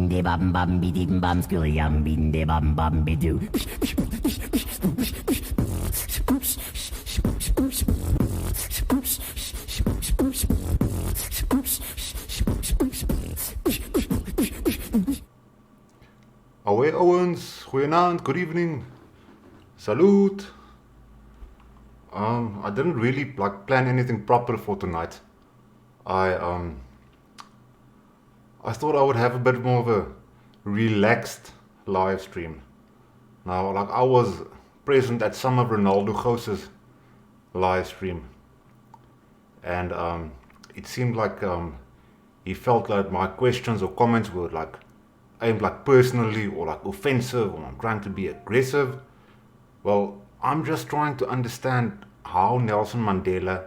binde bam bam bidim bam skuriam binde bam bam bidu. Away Owens, goeienaand, good evening, salute. I didn't really plan anything proper for tonight. I thought I would have a bit more of a relaxed live stream. Now, I was present at some of Ronaldo Gos's live stream, and it seemed like he felt like my questions or comments were aimed personally or offensive, or I'm trying to be aggressive. Well, I'm just trying to understand how Nelson Mandela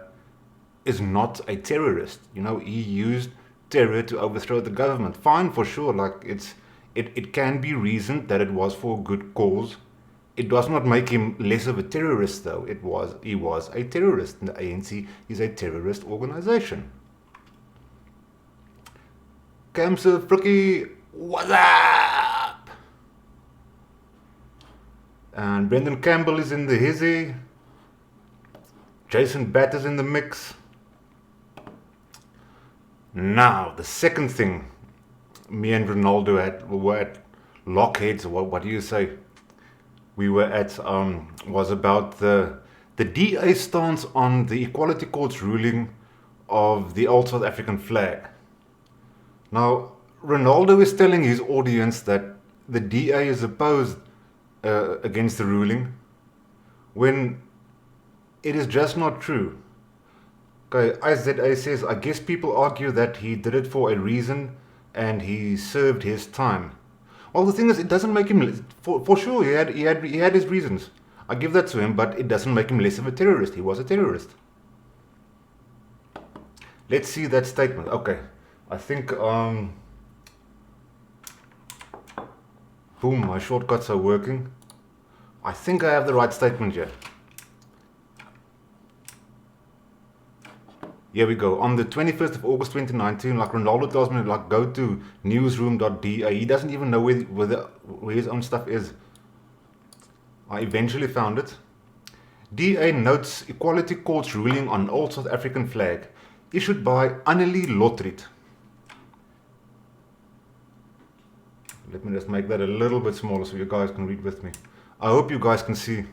is not a terrorist. He used terror to overthrow the government. Fine, for sure. It can be reasoned that it was for a good cause. It does not make him less of a terrorist, though. He was a terrorist. And the ANC is a terrorist organization. Kamsa Frikkie, what's up? And Brendan Campbell is in the hizzy. Jason Batter's in the mix. Now, the second thing me and Ronaldo were at Lockheads, what do you say? We were at was about the DA stance on the Equality Court's ruling of the old South African flag. Now, Ronaldo is telling his audience that the DA is opposed against the ruling, when it is just not true. Okay, IZA says, I guess people argue that he did it for a reason and he served his time. Well, the thing is, it doesn't make him, for sure, he had his reasons. I give that to him, but it doesn't make him less of a terrorist. He was a terrorist. Let's see that statement. Okay, I think, boom, my shortcuts are working. I think I have the right statement here. Here we go. On the 21st of August 2019, Ronaldo tells me go to newsroom.da. He doesn't even know where his own stuff is. I eventually found it. DA notes Equality Court's ruling on Old South African flag, issued by Annelie Lotriet. Let me just make that a little bit smaller so you guys can read with me. I hope you guys can see.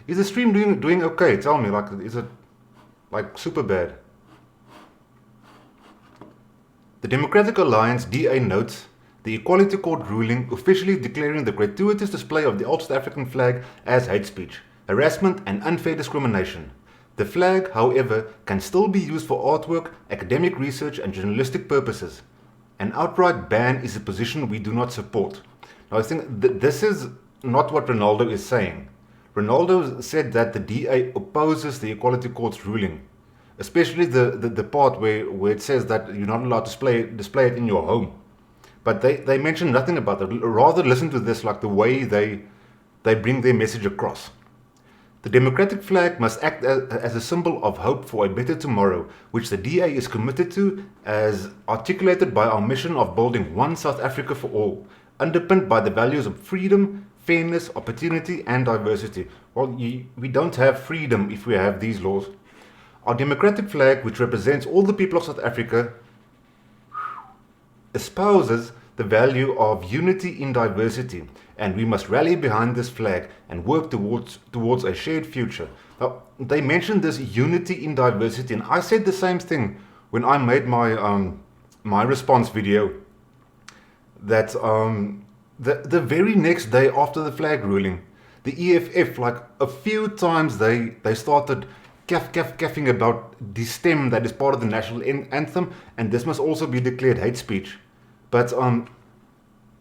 Is the stream doing okay? Tell me, is it super bad? The Democratic Alliance DA notes the Equality Court ruling officially declaring the gratuitous display of the Old South African flag as hate speech, harassment and unfair discrimination. The flag, however, can still be used for artwork, academic research and journalistic purposes. An outright ban is a position we do not support. Now, I think this is not what Ronaldo is saying. Ronaldo said that the DA opposes the Equality Court's ruling, especially the part where it says that you're not allowed to display it in your home. But they mention nothing about that. Rather, listen to this, the way they bring their message across. The democratic flag must act as a symbol of hope for a better tomorrow, which the DA is committed to, as articulated by our mission of building one South Africa for all, underpinned by the values of freedom, fairness, opportunity and diversity. Well, we don't have freedom if we have these laws. Our democratic flag, which represents all the people of South Africa, espouses the value of unity in diversity, and we must rally behind this flag and work towards a shared future. Now, they mentioned this unity in diversity, and I said the same thing when I made my response video, that the very next day after the flag ruling, the EFF, a few times they started caffing about the stem that is part of the national anthem, and this must also be declared hate speech. But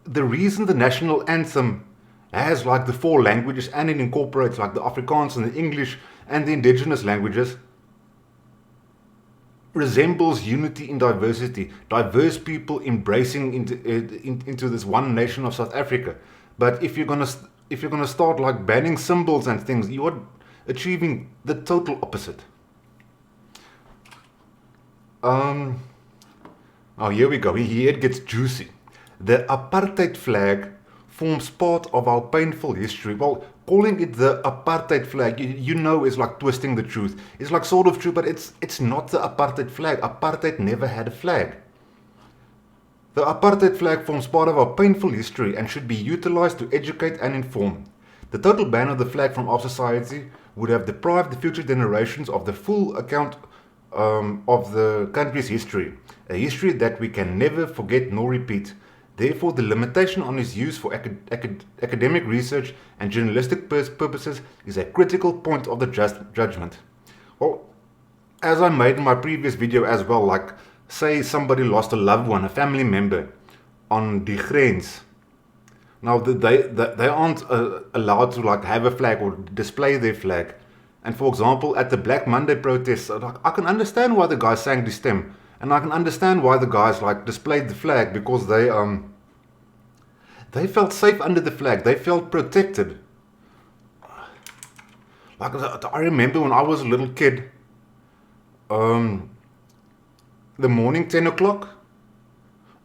the reason the national anthem has the 4 languages, and it incorporates the Afrikaans and the English and the indigenous languages, resembles unity in diversity, diverse people embracing into this one nation of South Africa. But if you're gonna start banning symbols and things, you are achieving the total opposite. Oh, here we go. Here it gets juicy. The apartheid flag forms part of our painful history. Well, calling it the apartheid flag, you know, is like twisting the truth. It's like sort of true, but it's not the apartheid flag. Apartheid never had a flag. The apartheid flag forms part of our painful history and should be utilized to educate and inform. The total ban of the flag from our society would have deprived the future generations of the full account of the country's history, a history that we can never forget nor repeat. Therefore, the limitation on its use for academic research and journalistic purposes is a critical point of the judgment. Well, as I made in my previous video as well, like say somebody lost a loved one, a family member, on die grens. Now they aren't allowed to like have a flag or display their flag. And for example, at the Black Monday protests, like, I can understand why the guys sang the stem, and I can understand why the guys like displayed the flag, because they felt safe under the flag. They felt protected. Like I remember when I was a little kid, the morning 10 o'clock,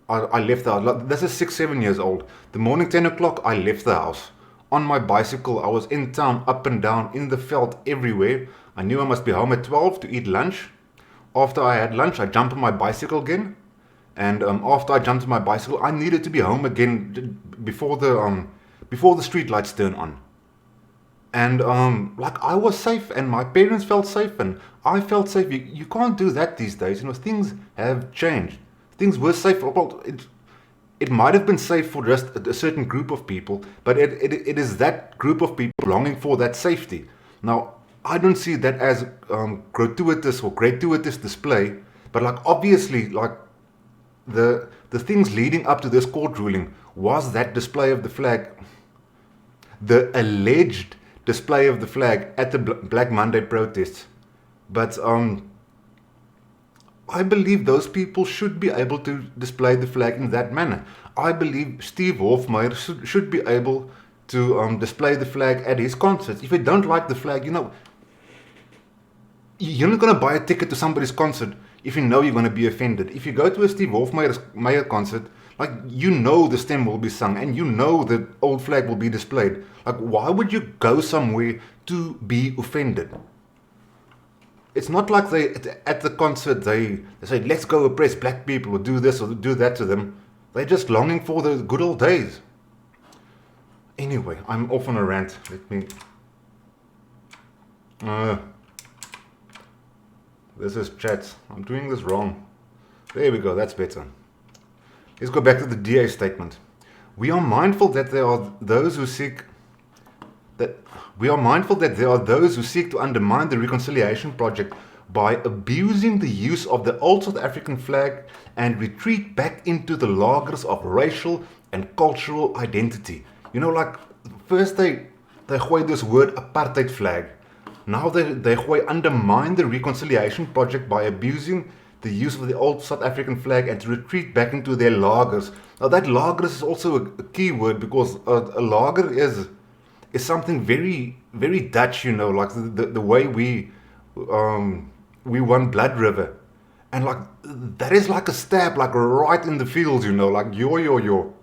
I left the house. This is 6-7 years old. The morning 10 o'clock, I left the house. On my bicycle, I was in town, up and down, in the veld, everywhere. I knew I must be home at 12 to eat lunch. After I had lunch, I jumped on my bicycle again. And after I jumped on my bicycle, I needed to be home again before the street lights turn on. And like I was safe, and my parents felt safe, and I felt safe. You can't do that these days. You know, things have changed. Things were safe. Well, it might have been safe for just a certain group of people, but it is that group of people longing for that safety. Now, I don't see that as gratuitous or gratuitous display, but like obviously, like the things leading up to this court ruling was that display of the flag, the alleged display of the flag at the Black Monday protests. But I believe those people should be able to display the flag in that manner. I believe Steve Hofmeyr should be able to display the flag at his concerts. If you don't like the flag, you know, you're not going to buy a ticket to somebody's concert if you know you're going to be offended. If you go to a Steve Hofmeyr concert, like, you know the stem will be sung and you know the old flag will be displayed. Like, why would you go somewhere to be offended? It's not like they at the concert they say, let's go oppress black people or do this or do that to them. They're just longing for the good old days. Anyway, I'm off on a rant. Let me... this is chats. I'm doing this wrong. There we go, that's better. Let's go back to the DA statement. We are mindful that there are those who seek to undermine the reconciliation project by abusing the use of the old South African flag and retreat back into the lagers of racial and cultural identity. You know, like, first they gooi this word apartheid flag. Now they undermine the reconciliation project by abusing the use of the old South African flag and to retreat back into their lagers. Now that lagers is also a key word, because a lager is something very, very Dutch, you know, like the way we won Blood River. And like, that is like a stab, like right in the fields, you know, like yo.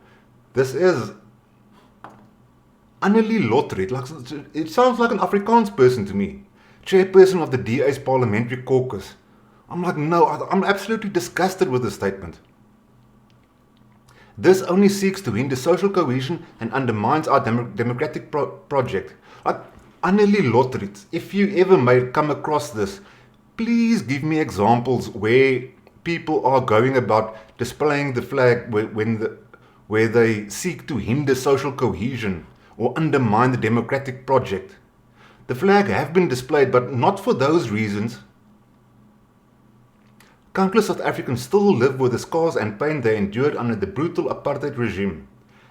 This is Annelie Lottrie. Like, it sounds like an Afrikaans person to me. Chairperson of the DA's parliamentary caucus. I'm like, no, I'm absolutely disgusted with this statement. This only seeks to hinder social cohesion and undermines our democratic project. Like, Annelie Lottrie, if you ever come across this, please give me examples where people are going about displaying the flag where they seek to hinder social cohesion or undermine the democratic project. The flag have been displayed, but not for those reasons. Countless South Africans still live with the scars and pain they endured under the brutal apartheid regime.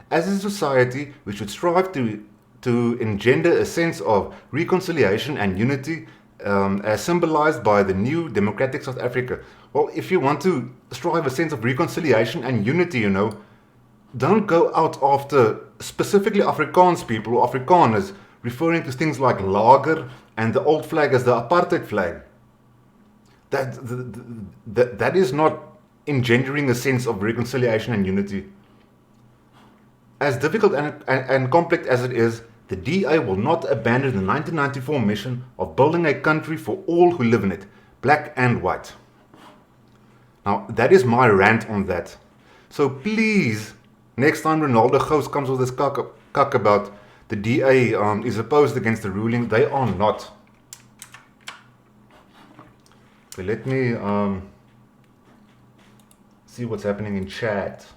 As a society, we should strive to engender a sense of reconciliation and unity, as symbolized by the new democratic South Africa. Well, if you want to strive a sense of reconciliation and unity, you know, don't go out after specifically Afrikaans people or Afrikaners, referring to things like lager and the old flag as the apartheid flag. That is not engendering a sense of reconciliation and unity. As difficult and complex as it is, the DA will not abandon the 1994 mission of building a country for all who live in it, black and white. Now, that is my rant on that. So please, next time Ronaldo Gous comes with this cuck about the DA is opposed against the ruling, they are not. Okay, let me see what's happening in chat.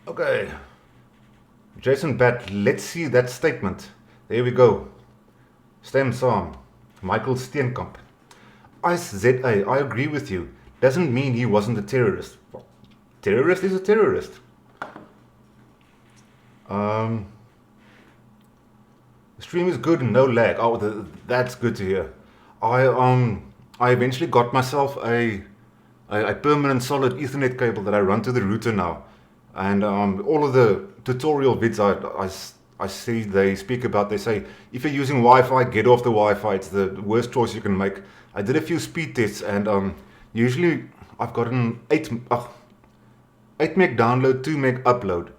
Okay, Jason Bat, let's see that statement. There we go. Stem Sam, Michael Steenkamp. ICZA, I agree with you. Doesn't mean he wasn't a terrorist. Well, terrorist is a terrorist. The stream is good and no lag. Oh, that's good to hear. I eventually got myself a permanent solid Ethernet cable that I run to the router now. And all of the tutorial vids I see they speak about, they say, if you're using Wi-Fi, get off the Wi-Fi. It's the worst choice you can make. I did a few speed tests, and usually I've got an 8 meg download, 2 meg upload.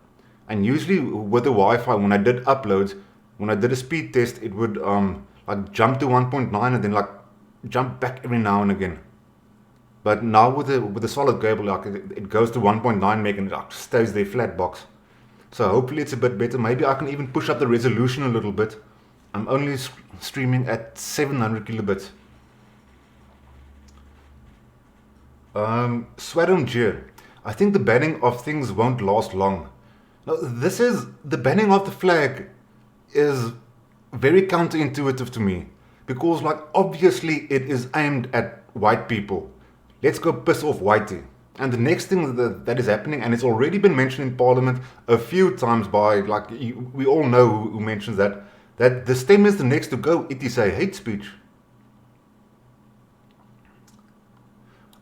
And usually with the Wi-Fi, when I did uploads, when I did a speed test, it would like jump to 1.9 and then like jump back every now and again. But now with the solid cable, like it goes to 1.9 meg and it stays there flat box. So hopefully it's a bit better. Maybe I can even push up the resolution a little bit. I'm only streaming at 700 kilobits. Swadom Jir, I think the banning of things won't last long. Now, the banning of the flag is very counterintuitive to me. Because like obviously it is aimed at white people. Let's go piss off whitey. And the next thing that is happening, and it's already been mentioned in Parliament a few times by, like, we all know who mentions that the stem is the next to go. It is a hate speech.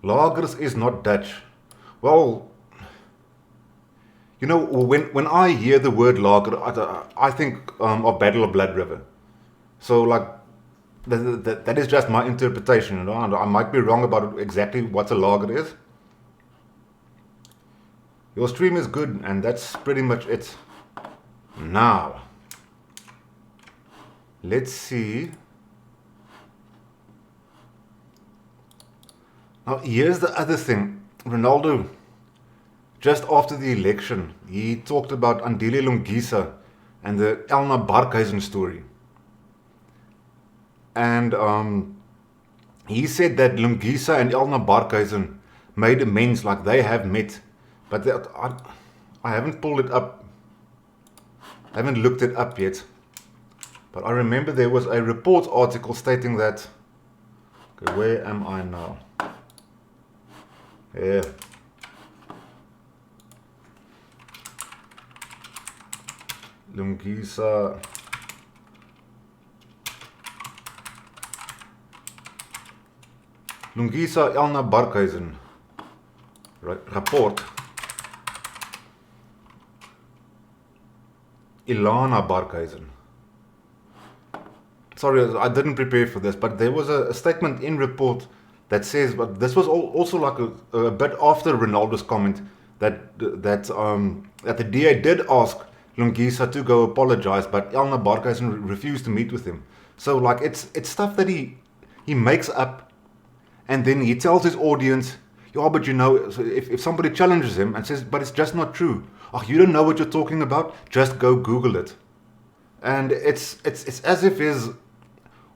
Lagers is not Dutch. Well, you know, when I hear the word lager, I think of Battle of Blood River. So, like, that is just my interpretation, you know, and I might be wrong about exactly what a lager is. Your stream is good, and that's pretty much it. Now, let's see. Now, here's the other thing. Ronaldo, just after the election, he talked about Andile Lungisa and the Elna Barkhuizen story. And he said that Lungisa and Elna Barkhuizen made amends, like they have met. But I haven't pulled it up. I haven't looked it up yet. But I remember there was a report article stating that. Okay, where am I now? Yeah. Lungisa. Lungisa Elna Barkhuizen. Rapport. Ilana Barkhuizen. Sorry, I didn't prepare for this, but there was a statement in report that says, but this was also like a bit after Ronaldo's comment that the DA did ask Lungisa to go apologize, but Elna Barkhuizen refused to meet with him. So like it's stuff that he makes up, and then he tells his audience, yeah, but you know, if somebody challenges him and says, but it's just not true. Oh, you don't know what you're talking about? Just go Google it. And it's as if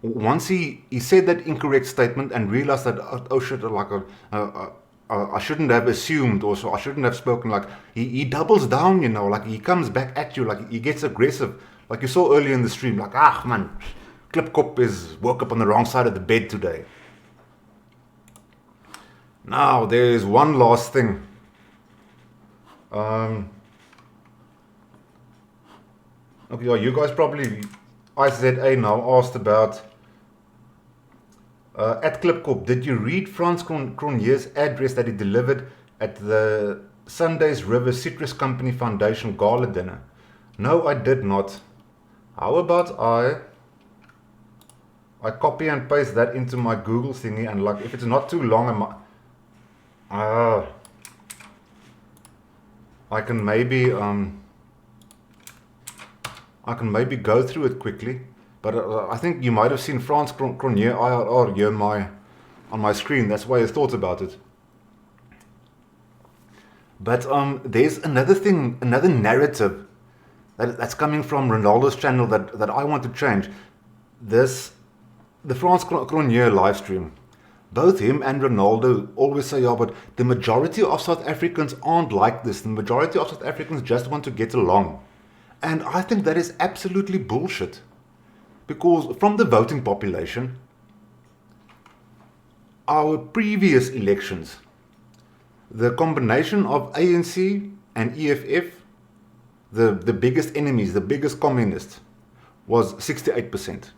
once he said that incorrect statement and realized that, oh shit, like I shouldn't have assumed, or so I shouldn't have spoken, like he doubles down, you know, like he comes back at you, like he gets aggressive. Like you saw earlier in the stream, like, man, Klipkop woke up on the wrong side of the bed today. Now, there is one last thing. Okay, you guys probably, IZA now asked about, at Klipkop, did you read Frans Cronje's address that he delivered at the Sundays River Citrus Company Foundation Gala dinner? No, I did not. How about I copy and paste that into my Google thingy, and like, if it's not too long, I can maybe go through it quickly, but I think you might have seen France Cronje IRR here on my screen. That's why I thought about it. But there's another thing, another narrative that's coming from Ronaldo's channel that I want to change. The France Cronje live stream. Both him and Ronaldo always say, yeah, but the majority of South Africans aren't like this. The majority of South Africans just want to get along. And I think that is absolutely bullshit. Because from the voting population, our previous elections, the combination of ANC and EFF, the biggest enemies, the biggest communists, was 68%.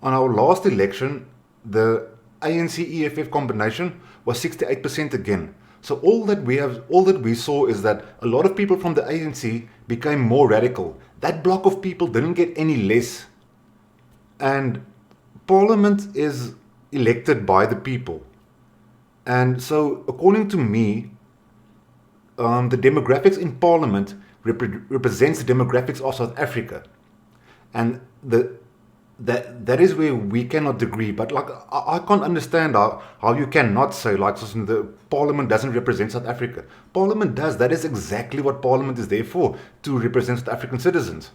On our last election, the ANC EFF combination was 68% again. So all that we saw is that a lot of people from the ANC became more radical. That block of people didn't get any less. And Parliament is elected by the people. And so, according to me, the demographics in Parliament represents the demographics of South Africa. And that is where we cannot agree. But like I can't understand how you cannot say like the Parliament doesn't represent South Africa. Parliament does. That is exactly what Parliament is there for, to represent South African citizens.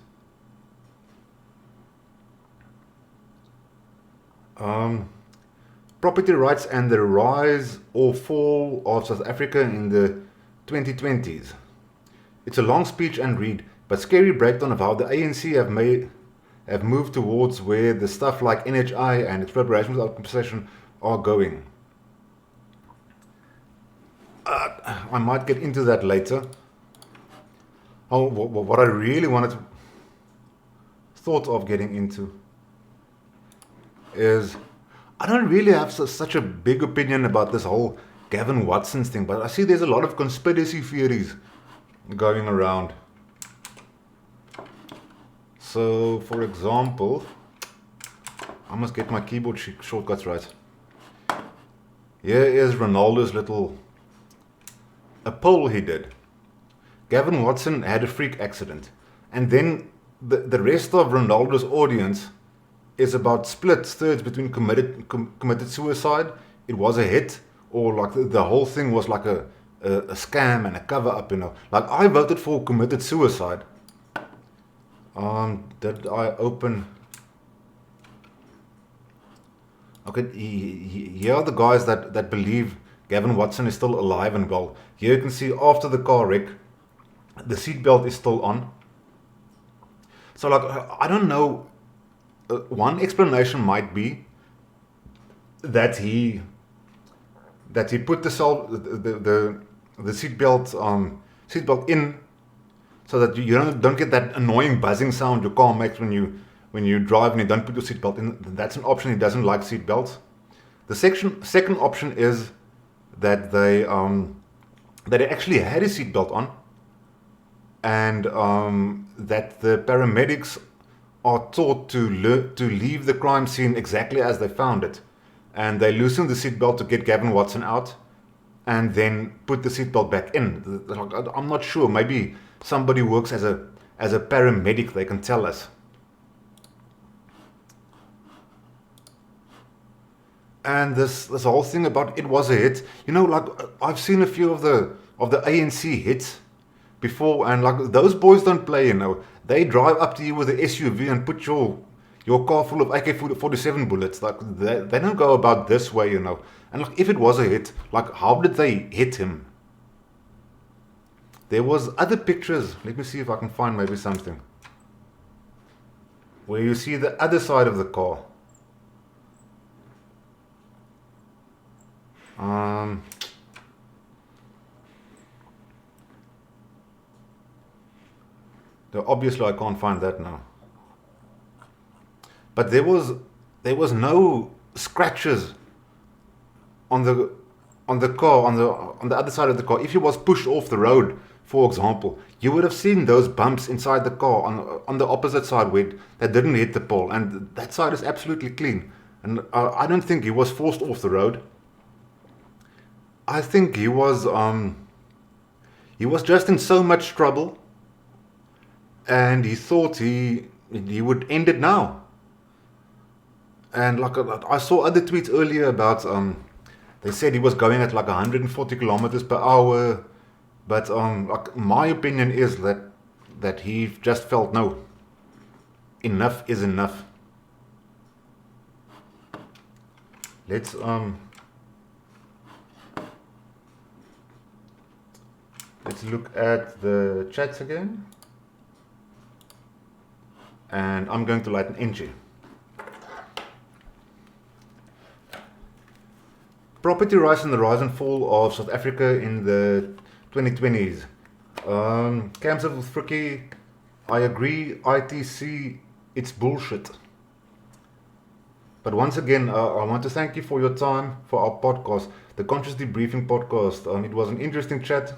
Property rights and the rise or fall of South Africa in the 2020s. It's a long speech and read, but scary breakdown of how the ANC have moved towards where the stuff like NHI and its preparations without compensation are going. I might get into that later. Oh, what I really thought of getting into is I don't really have such a big opinion about this whole Gavin Watson's thing, but I see there's a lot of conspiracy theories going around. So, for example, I must get my keyboard shortcuts right. Here is Ronaldo's a poll he did. Gavin Watson had a freak accident, and then the rest of Ronaldo's audience is about split thirds between committed suicide, it was a hit, or like the whole thing was like a scam and a cover up, Like I voted for committed suicide. Did I open? Okay, here are the guys that believe Gavin Watson is still alive and well. Here you can see after the car wreck, the seatbelt is still on. So like, I don't know. One explanation might be that he put the seatbelt in so that you don't get that annoying buzzing sound your car makes when you drive and you don't put your seatbelt in. That's an option. He doesn't like seatbelts. The second option is that they actually had a seatbelt on, and that the paramedics are taught to leave the crime scene exactly as they found it, and they loosen the seatbelt to get Gavin Watson out, and then put the seatbelt back in. I'm not sure. Maybe somebody works as a paramedic. They can tell us. And this whole thing about it was a hit. Like I've seen a few of the ANC hits before, and like those boys don't play. They drive up to you with an SUV and put your car full of AK-47 bullets. Like they don't go about this way, And like if it was a hit, like how did they hit him? There was other pictures. Let me see if I can find maybe something where you see the other side of the car. Obviously I can't find that now. But there was no scratches on the car, on the other side of the car. If he was pushed off the road, for example, you would have seen those bumps inside the car on the opposite side where that didn't hit the pole, and that side is absolutely clean. And I don't think he was forced off the road. I think he was he was just in so much trouble, and he thought he would end it now. And like I saw other tweets earlier about they said he was going at like 140 kilometers per hour, but like my opinion is that he just felt no, enough is enough. Let's look at the chats again, and I'm going to light an NG. Property rise and the rise and fall of South Africa in the 2020s. Camps of Frikkie, I agree, ITC, it's bullshit. But once again, I want to thank you for your time for our podcast, the Conscious Debriefing podcast. It was an interesting chat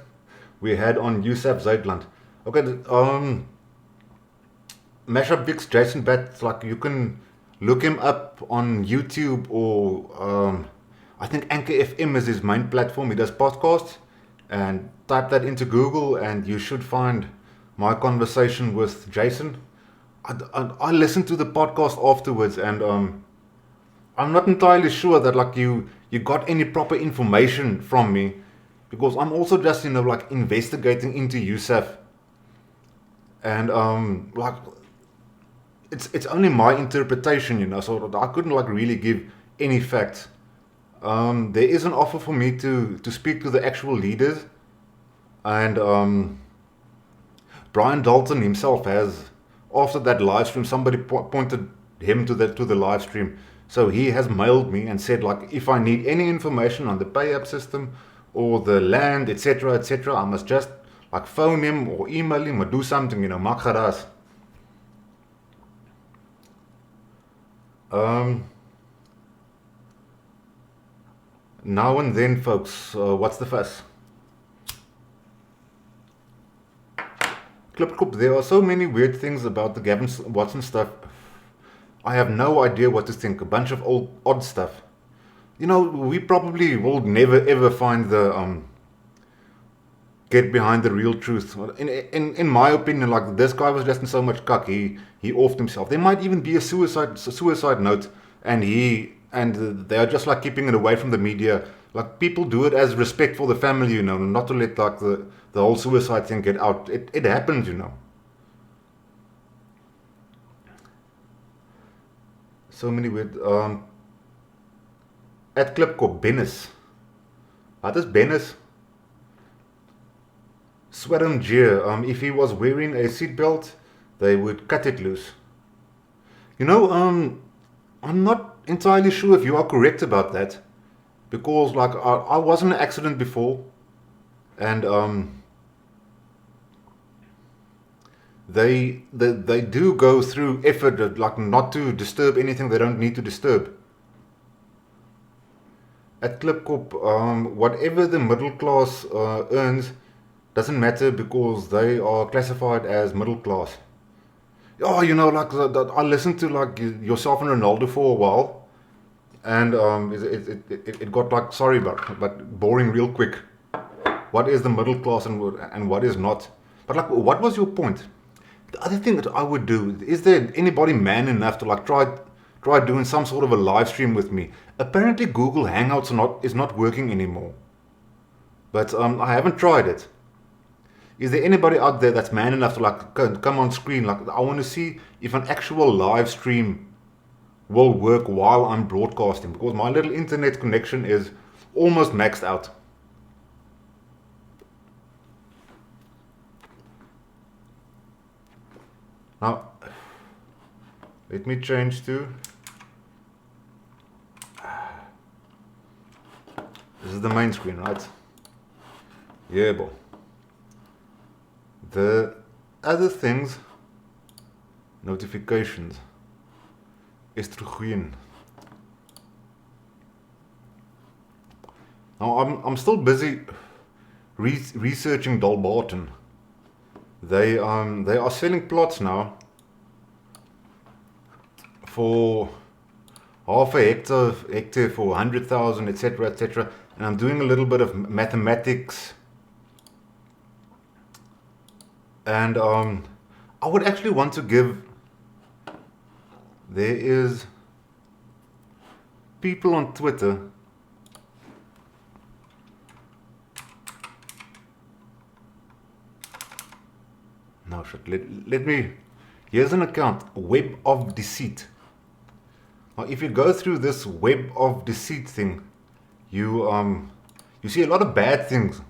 we had on Yusuf Zuidland. Okay, Mashup Vix, Jason Bat, like you can look him up on YouTube, or I think Anchor FM is his main platform. He does podcasts, and type that into Google and you should find my conversation with Jason. I listened to the podcast afterwards, and I'm not entirely sure that like you got any proper information from me, because I'm also just like investigating into Yusuf, and like it's only my interpretation, so I couldn't like really give any facts. There is an offer for me to speak to the actual leaders, and Brian Dalton himself has, after that live stream, somebody pointed him to the live stream. So he has mailed me and said like, if I need any information on the pay app system or the land, etc., etc., I must just like phone him or email him or do something, maak geraas. Now and then, folks, what's the fuss? Klipkop, there are so many weird things about the Gavin Watson stuff. I have no idea what to think. A bunch of odd stuff. We probably will never ever find the get behind the real truth. In my opinion, like this guy was just in so much cuck. He offed himself. There might even be a suicide note, and they are just like keeping it away from the media. Like people do it as respect for the family, not to let like the whole suicide thing get out. It happens, So many weird. At Klipkop, Bennis. What is Bennis? Sweatham Jeer. If he was wearing a seatbelt, they would cut it loose. I'm not entirely sure if you are correct about that, because like I was in an accident before, and they do go through effort like not to disturb anything they don't need to disturb. At Klipkop, whatever the middle class earns doesn't matter, because they are classified as middle class. Oh, like I listened to like yourself and Ronaldo for a while, and it got like, sorry, but boring real quick. What is the middle class and what is not? But like, what was your point? The other thing that I would do, is there anybody man enough to like try doing some sort of a live stream with me? Apparently Google Hangouts is not working anymore, but I haven't tried it. Is there anybody out there that's man enough to like come on screen? Like, I want to see if an actual live stream will work while I'm broadcasting, because my little internet connection is almost maxed out. Now, let me change to... This is the main screen, right? Yeah, boy. The other things, notifications, is teruggroeien. Now I'm still busy researching Dalbarton. They are selling plots now for half a hectare for 100,000, etc., etc. And I'm doing a little bit of mathematics And I would actually want to give. There is people on Twitter. No shit. Let me. Here's an account. Web of Deceit. Now, if you go through this Web of Deceit thing, you see a lot of bad things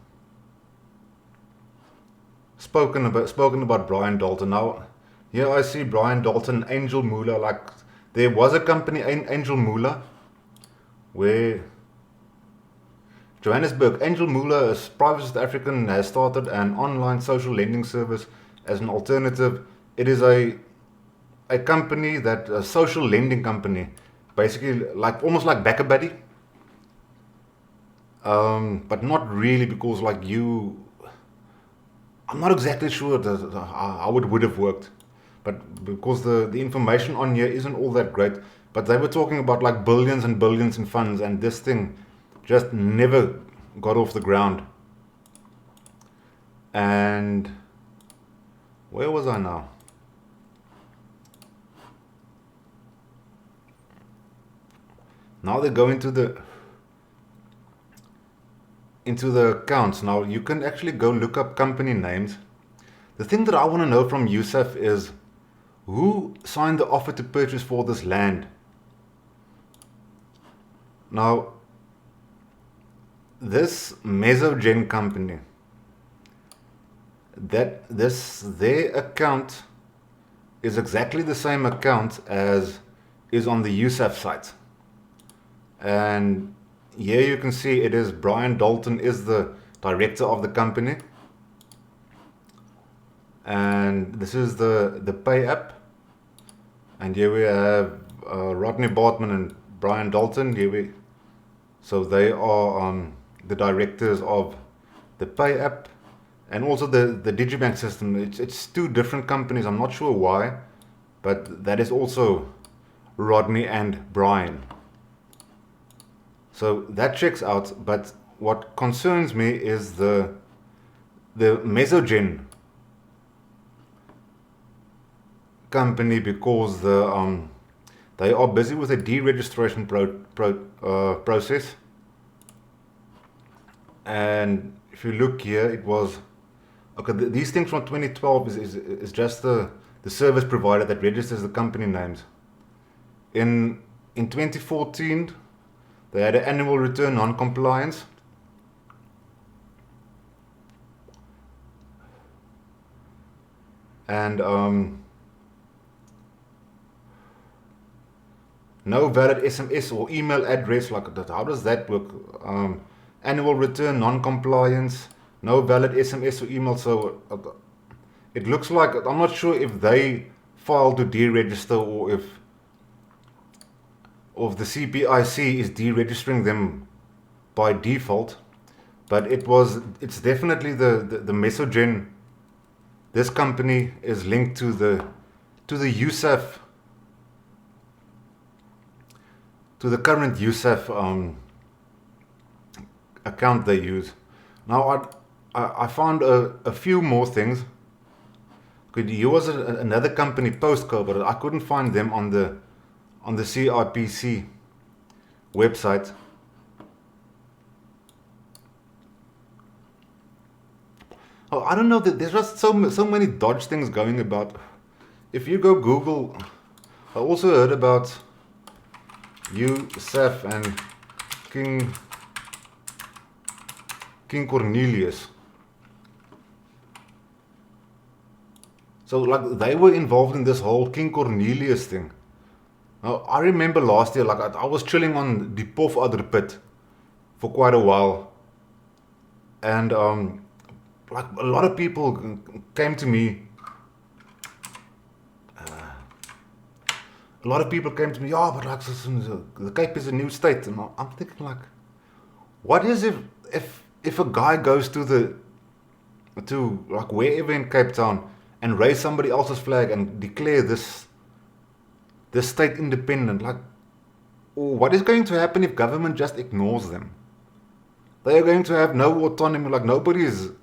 spoken about Brian Dalton. Now, here I see Brian Dalton, Angel Moolah. Like, there was a company, Angel Moolah, where Johannesburg, Angel Moolah, a private South African, has started an online social lending service as an alternative. It is a company that a social lending company, basically like almost like Backer Buddy, but not really, because like I'm not exactly sure how it would have worked, but because the information on here isn't all that great. But they were talking about like billions and billions in funds, and this thing just never got off the ground. And where was I now? Now they go into the accounts. Now you can actually go look up company names. The thing that I want to know from Yusuf is who signed the offer to purchase for this land. Now, this Mesogen company, their account is exactly the same account as is on the Yusuf site. And here you can see it is Brian Dalton is the director of the company. And this is the pay app. And here we have Rodney Bartman and Brian Dalton. So they are the directors of the pay app and also the Digibank system. It's two different companies. I'm not sure why, but that is also Rodney and Brian. So that checks out, but what concerns me is the Mesogen company, because they are busy with a deregistration process. And if you look here, it was okay. These things from 2012 is just the service provider that registers the company names. In 2014. They had an annual return non-compliance. And no valid SMS or email address. Like that. How does that work? Annual return non-compliance, no valid SMS or email. So it looks like, I'm not sure if they filed to deregister or if the CPIC is deregistering them by default, but it's definitely the Mesogen. This company is linked to the USAF, to the current USAF account they use. Now I found a few more things. Here was another company, Postcode, but I couldn't find them on the CIPC website. Oh, I don't know. There's just so many dodge things going about. If you go Google, I also heard about Yusuf and King Cornelius. So like they were involved in this whole King Cornelius thing. Now, I remember last year, like I was chilling on the Pof Adder Pit for quite a while, and like a lot of people came to me. Oh, but like the Cape is a new state, and I'm thinking like, what is if a guy goes to like wherever in Cape Town and raise somebody else's flag and declare this state independent? Like, what is going to happen if government just ignores them? They are going to have no autonomy. Like, nobody is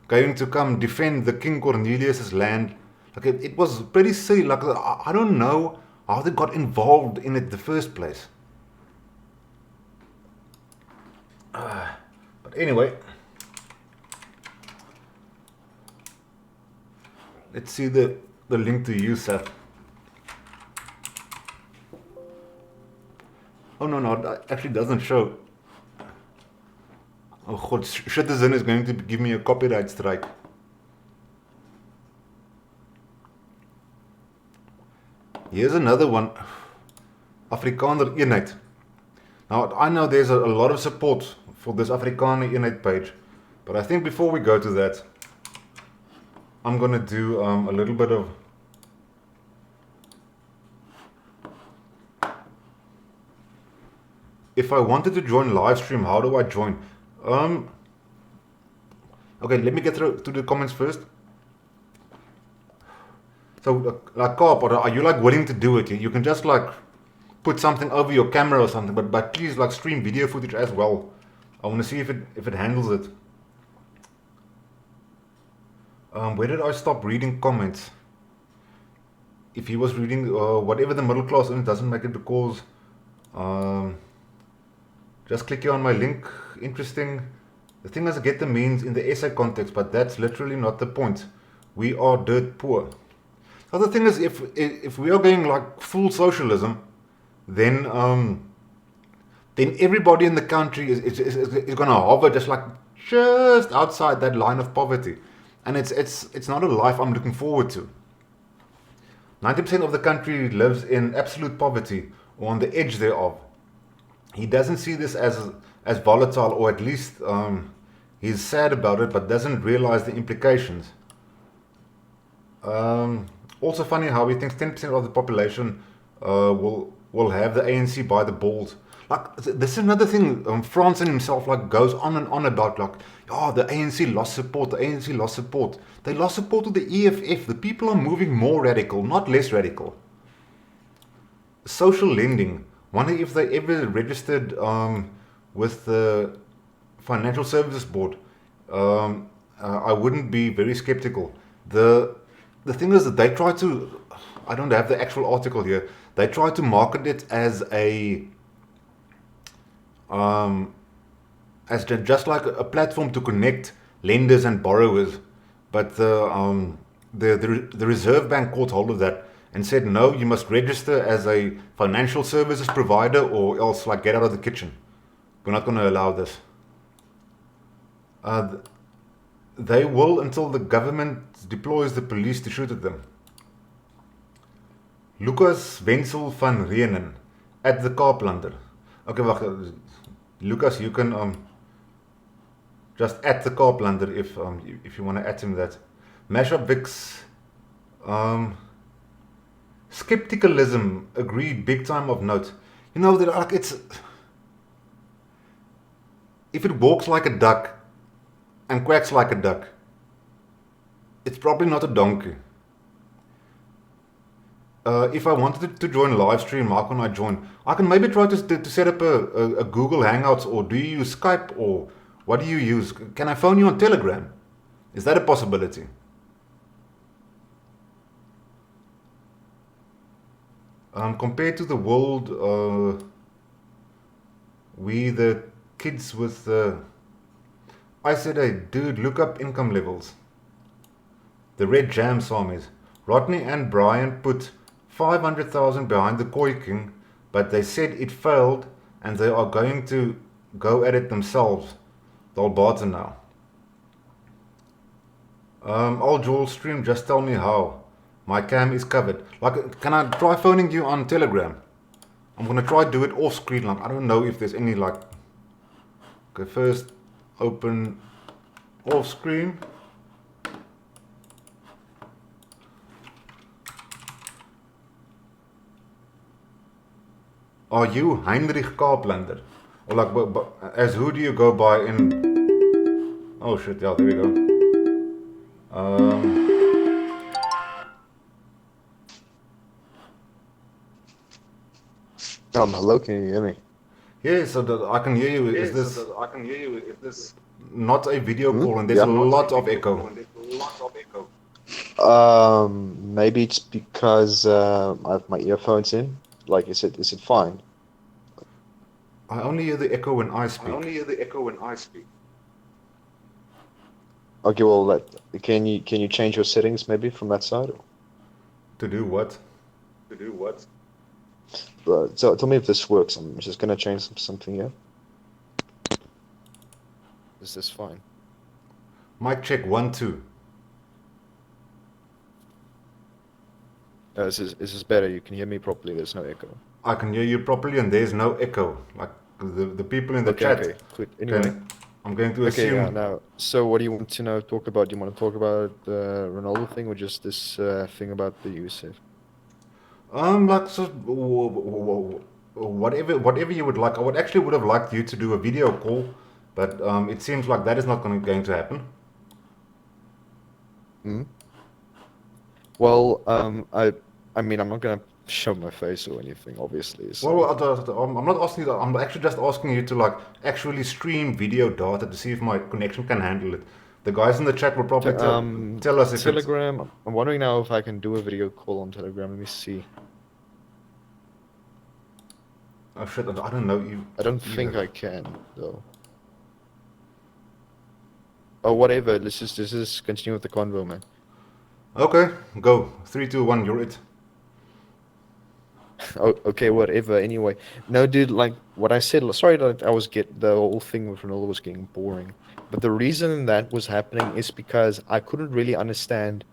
going to come defend the King Cornelius's land. Like it was pretty silly. Like I don't know how they got involved in it in the first place. But anyway, let's see the link to USAP. Oh no, it actually doesn't show. Oh god, Citizen is going to give me a copyright strike. Here's another one. Afrikaner Eenheid. Now, I know there's a lot of support for this Afrikaner Eenheid page, but I think before we go to that, I'm going to do a little bit of... If I wanted to join live stream, how do I join? Okay, let me get through to the comments first. So, like, Kaap, or are you like willing to do it? You can just like put something over your camera or something, but please like stream video footage as well. I want to see if it handles it. Where did I stop reading comments? If he was reading whatever the middle class earns doesn't make it because just click here on my link. Interesting. The thing is, I get the means in the essay context, but that's literally not the point. We are dirt poor. So the thing is, if we are going like full socialism, then everybody in the country is going to hover just outside that line of poverty, and it's not a life I'm looking forward to. 90% of the country lives in absolute poverty or on the edge thereof. He doesn't see this as volatile, or at least he's sad about it, but doesn't realize the implications. Also funny how he thinks 10% of the population will have the ANC by the balls. Like, this is another thing. Franson himself like goes on and on about like, oh, the ANC lost support. The ANC lost support. They lost support to the EFF. The people are moving more radical, not less radical. Social lending. Wonder if they ever registered with the Financial Services Board. I wouldn't be very skeptical. The thing is that they try to, I don't have the actual article here, they try to market it as just like a platform to connect lenders and borrowers, but the Reserve Bank caught hold of that and said, no, you must register as a financial services provider or else like get out of the kitchen. We're not going to allow this. They will until the government deploys the police to shoot at them. Lucas Wenzel van Reenen at the Kaaplander. Okay, wacht. Lucas, you can just at the Kaaplander if you want to add him that. Mashup Vix. Skepticalism agreed big time of note. You know that like it's, if it walks like a duck and quacks like a duck, it's probably not a donkey. If I wanted to join live stream, how can I join? I can maybe try to set up a Google Hangouts, or do you use Skype, or what do you use? Can I phone you on Telegram? Is that a possibility? Compared to the world, we the kids with the... I said, hey, dude, look up income levels. The Red Jam Samis. Rodney and Brian put 500,000 behind the Koi King, but they said it failed and they are going to go at it themselves. They'll barter now. Old Joel stream, just tell me how. My cam is covered. Like, can I try phoning you on Telegram? I'm gonna try do it off screen. Like, I don't know if there's any like... Okay, first open off screen. Are you Heinrich Kaaplander? Or like, as who do you go by in... Oh shit, yeah, there we go. Hello, can you hear me? Yeah, so that I can hear you. Yeah, Is this... so that I can hear you. Is this... not a video call and there's Yeah. a lot of echo. Maybe it's because I have my earphones in. Like, is it fine? I only hear the echo when I speak. Okay, well, can you change your settings maybe from that side? To do what? So tell me if this works. I'm just gonna change something here. Is this fine? Mic check 1, 2. Is this better? You can hear me properly. There's no echo. I can hear you properly and there's no echo. Like the people in the chat Okay. Good. Anyway. I'm going to Okay, yeah, assume. now, so what do you want to now talk about? Do you want to talk about the Ronaldo thing or just this thing about the USF? Like so, whatever you would like. I would have liked you to do a video call, but it seems like that is not going to happen. Hmm? Well, I mean, I'm not gonna show my face or anything, obviously. So, I'm not asking you that. I'm actually just asking you to like actually stream video data to see if my connection can handle it. The guys in the chat will probably tell us if it's. Telegram. I'm wondering now if I can do a video call on Telegram. Let me see. Oh shit! I don't know you. I don't think I can though. Oh, whatever. Let's just continue with the convo, man. Okay, go. 3, 2, 1. You're it. Oh, okay, whatever. Anyway, no, dude. Like what I said. Sorry that the whole thing with Ronaldo was getting boring. But the reason that was happening is because I couldn't really understand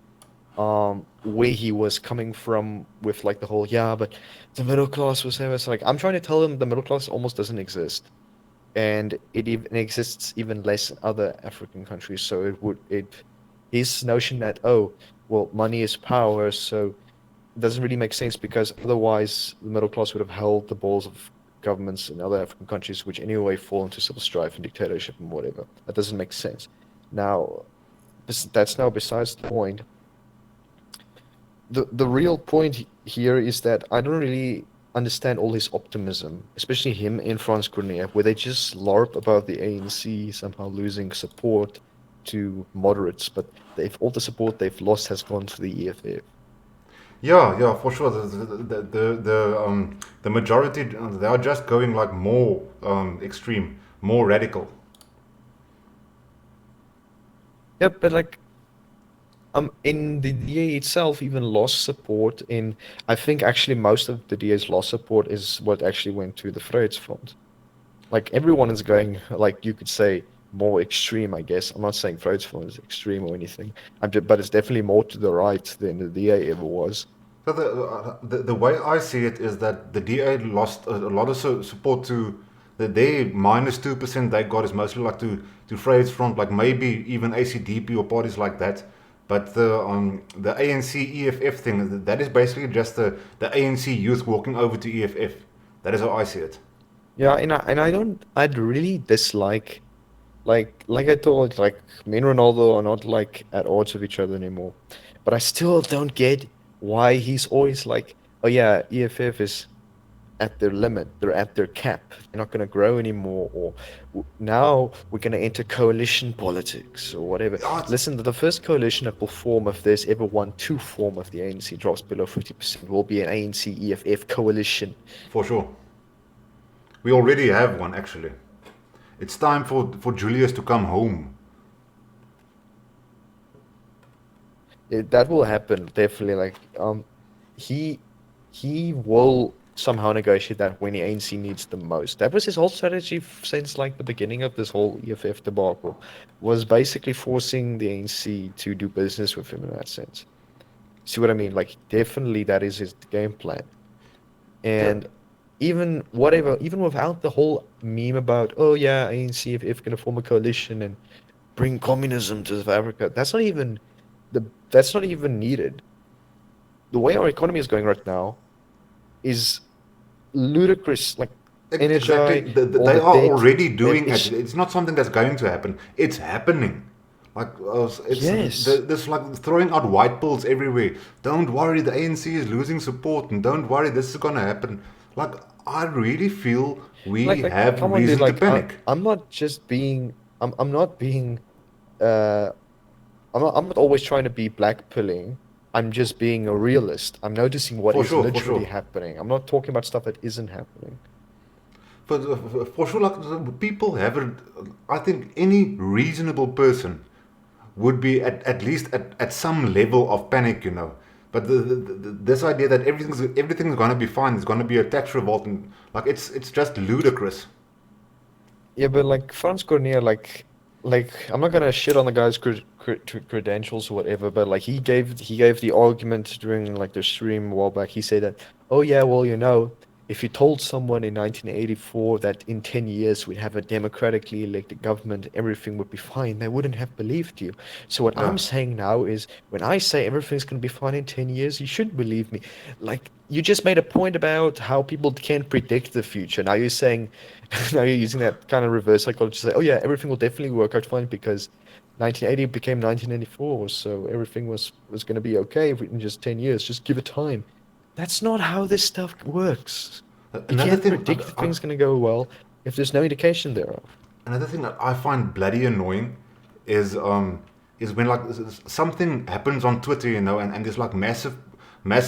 where he was coming from with like the whole but the middle class was there. It's like I'm trying to tell him the middle class almost doesn't exist, and it even exists even less in other African countries. So his notion that money is power, so it doesn't really make sense because otherwise the middle class would have held the balls of governments in other African countries, which anyway fall into civil strife and dictatorship and whatever. That doesn't make sense. Now, that's now besides the point. The real point here is that I don't really understand all his optimism, especially him and Franz Grenier, where they just larp about the ANC somehow losing support to moderates, but all the support they've lost has gone to the EFF. Yeah, for sure. The majority they are just going like more extreme, more radical. Yeah, but like in the DA itself even lost support in I think actually most of the DA's lost support is what actually went to the Vryheidsfront. Like everyone is going like you could say more extreme, I guess. I'm not saying Vryheidsfront is extreme or anything. But it's definitely more to the right than the DA ever was. So the way I see it is that the DA lost a lot of support to their -2% they got is mostly like to Vryheidsfront, like maybe even ACDP or parties like that. But the ANC EFF thing, that is basically just the ANC youth walking over to EFF. That is how I see it. Yeah, I'd really dislike like I thought, like me and Ronaldo are not like at odds with each other anymore. But I still don't get why he's always like, oh yeah, EFF is at their limit, they're at their cap, they're not going to grow anymore, or now we're going to enter coalition politics or whatever. Listen, the first coalition that will form if there's ever one to form if the ANC drops below 50% will be an ANC EFF coalition. For sure. We already have one actually. It's time for Julius to come home. That will happen definitely. Like he will somehow negotiate that when the ANC needs the most. That was his whole strategy since like the beginning of this whole EFF debacle, was basically forcing the ANC to do business with him in that sense. See what I mean? Like definitely that is his game plan. And even without the whole meme about ANC if gonna form a coalition and bring communism to South Africa, that's not even needed. The way our economy is going right now is ludicrous. Like Exactly. energy, all They the are debt, already doing it's it. It's not something that's going to happen. It's happening. Like yes. this like throwing out white pills everywhere. Don't worry, the ANC is losing support, and don't worry, this is gonna happen. Like I really feel we have Come on, dude. reason to panic. I'm not just being I'm not being uh I'm not always trying to be blackpilling. I'm just being a realist. I'm noticing what For is sure, for literally sure. happening. I'm not talking about stuff that isn't happening. For sure, like people have it. I think any reasonable person would be at least at some level of panic, you know. But this idea that everything's going to be fine, there's going to be a tax revolt, and like it's just ludicrous. Yeah, but like Franz Cornier, like I'm not gonna shit on the guy's credentials or whatever, but like he gave the argument during like the stream a while back. He said that, oh yeah, well, if you told someone in 1984 that in 10 years we'd have a democratically elected government, everything would be fine, they wouldn't have believed you. So what Yeah. I'm saying now is, when I say everything's gonna be fine in 10 years, you should believe me. Like, you just made a point about how people can't predict the future. Now you're saying now you're using that kind of reverse psychology to say, oh yeah, everything will definitely work out fine because 1980 became 1994, so everything was going to be okay in just 10 years. Just give it time. That's not how this stuff works. You Another can't thing, predict if things going to go well if there's no indication thereof. another thing that I find bloody annoying is um is when like something happens on Twitter, you know, and there's like mass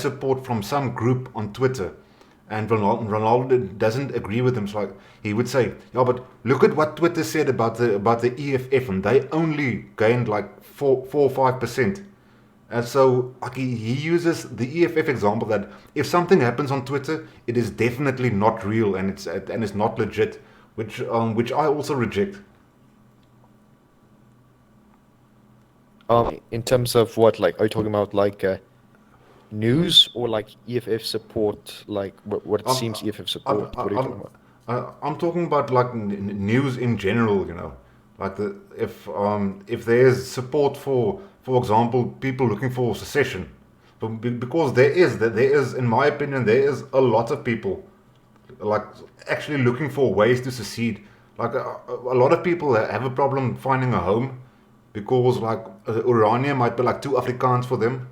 support from some group on Twitter, and Ronaldo doesn't agree with them. So like he would say, yeah, but look at what Twitter said about the EFF, and they only gained like 4 or 5%. And so like he uses the EFF example that if something happens on Twitter, it is definitely not real and it's not legit, which I also reject. In terms of what, like, are you talking about like news or like EFF support, like what it I'm seems EFF I'm support? What are you talking about? I'm talking about like news in general, you know, like if there's support for example people looking for secession, but because there is in my opinion there is a lot of people like actually looking for ways to secede. Like a lot of people have a problem finding a home because like Urania might be like too Afrikaans for them,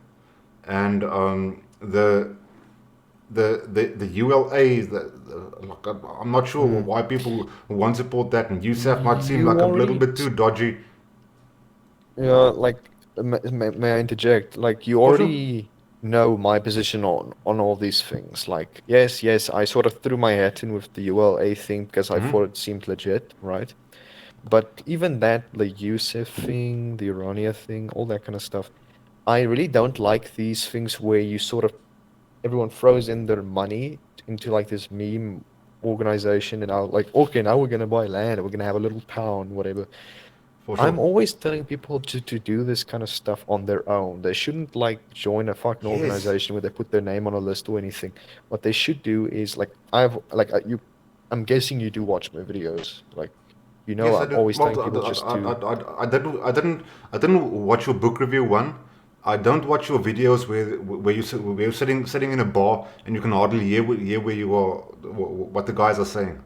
and the ULA, like, I'm not sure Hmm. why people won't support that, and USAF might seem You like a little already, bit too dodgy. like, may I interject? Like, you For sure. already know my position on all these things. Like, yes, I sort of threw my hat in with the ULA thing because I thought it seemed legit, right? But even that, the Yusuf thing, the Irania thing, all that kind of stuff, I really don't like these things where you sort of everyone throws in their money into like this meme organization, and now like, okay, now we're gonna buy land, we're gonna have a little town, whatever. For sure. I'm always telling people to do this kind of stuff on their own. They shouldn't like join a fucking Yes. organization where they put their name on a list or anything. What they should do is like, I'm guessing you do watch my videos. Like, Yes, I I'm do. always Well, telling people just to. I didn't watch your book review one. I don't watch your videos where you're sitting in a bar and you can hardly hear where you are what the guys are saying.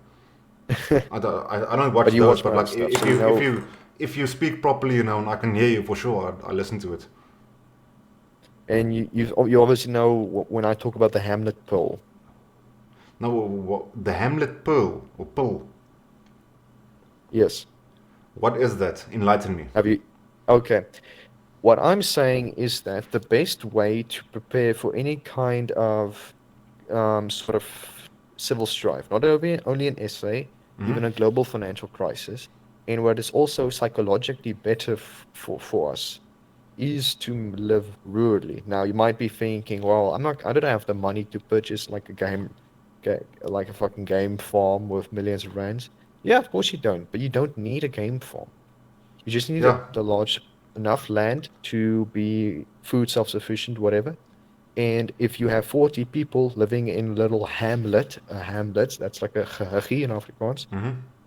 I don't But watch you those, watch but my other like stuff, so you know. if you speak properly, you know, and I can hear you for sure, I listen to it. And you obviously know when I talk about the Hamlet poll. Now, the Hamlet Pearl or pill, Yes. what is that? Enlighten me. Have you? Okay. What I'm saying is that the best way to prepare for any kind of sort of civil strife, not only an essay, even a global financial crisis, and what is also psychologically better for us is to live rurally. Now, you might be thinking, well, I don't have the money to purchase like like a fucking game farm worth millions of rands. Yeah, of course you don't, but you don't need a game farm. You just need Yeah, the large enough land to be food self-sufficient, whatever. And if you have 40 people living in a little hamlet, that's like a gehugie in Afrikaans,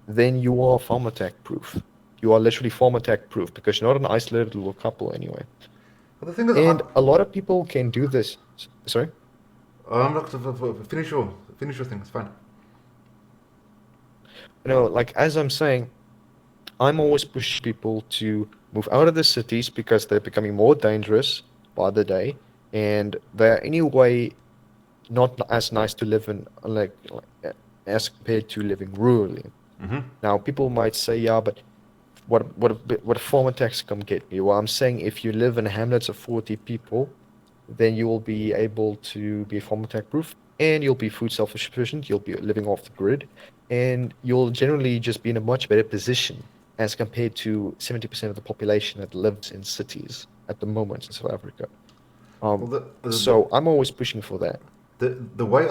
then you are farm attack proof. You are literally farm attack proof because you're not an isolated little couple anyway. but the thing is, And a lot of people can do this. Sorry? look, finish your thing. It's fine. Like as I'm saying, I'm always pushing people to move out of the cities because they're becoming more dangerous by the day, and they're anyway not as nice to live in, as compared to living rurally. Now, people might say, yeah, but what former tax come get me? Well, I'm saying if you live in hamlets of 40 people, then you will be able to be farm attack proof and you'll be food self-sufficient, you'll be living off the grid, and you'll generally just be in a much better position as compared to 70% of the population that lives in cities at the moment in South Africa. Well, Um, so I'm always pushing for that. the way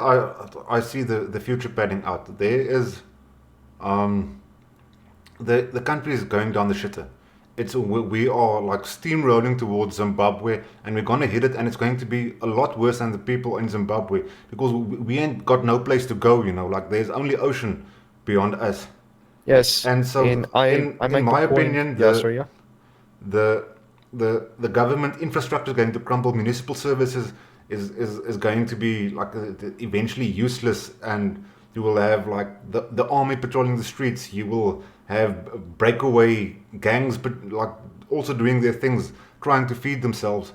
I see the future panning out, there is um, the country is going down the shitter. We are like steamrolling towards Zimbabwe, and we're gonna hit it, and it's going to be a lot worse than the people in Zimbabwe because we ain't got no place to go. You know, like there's only ocean beyond us. Yes, And so, and I in make the my point. opinion, Yeah, sorry, yeah. the the government infrastructure is going to crumble. Municipal services is going to be like eventually useless, and you will have like the army patrolling the streets. You will have breakaway gangs, but like also doing their things, trying to feed themselves.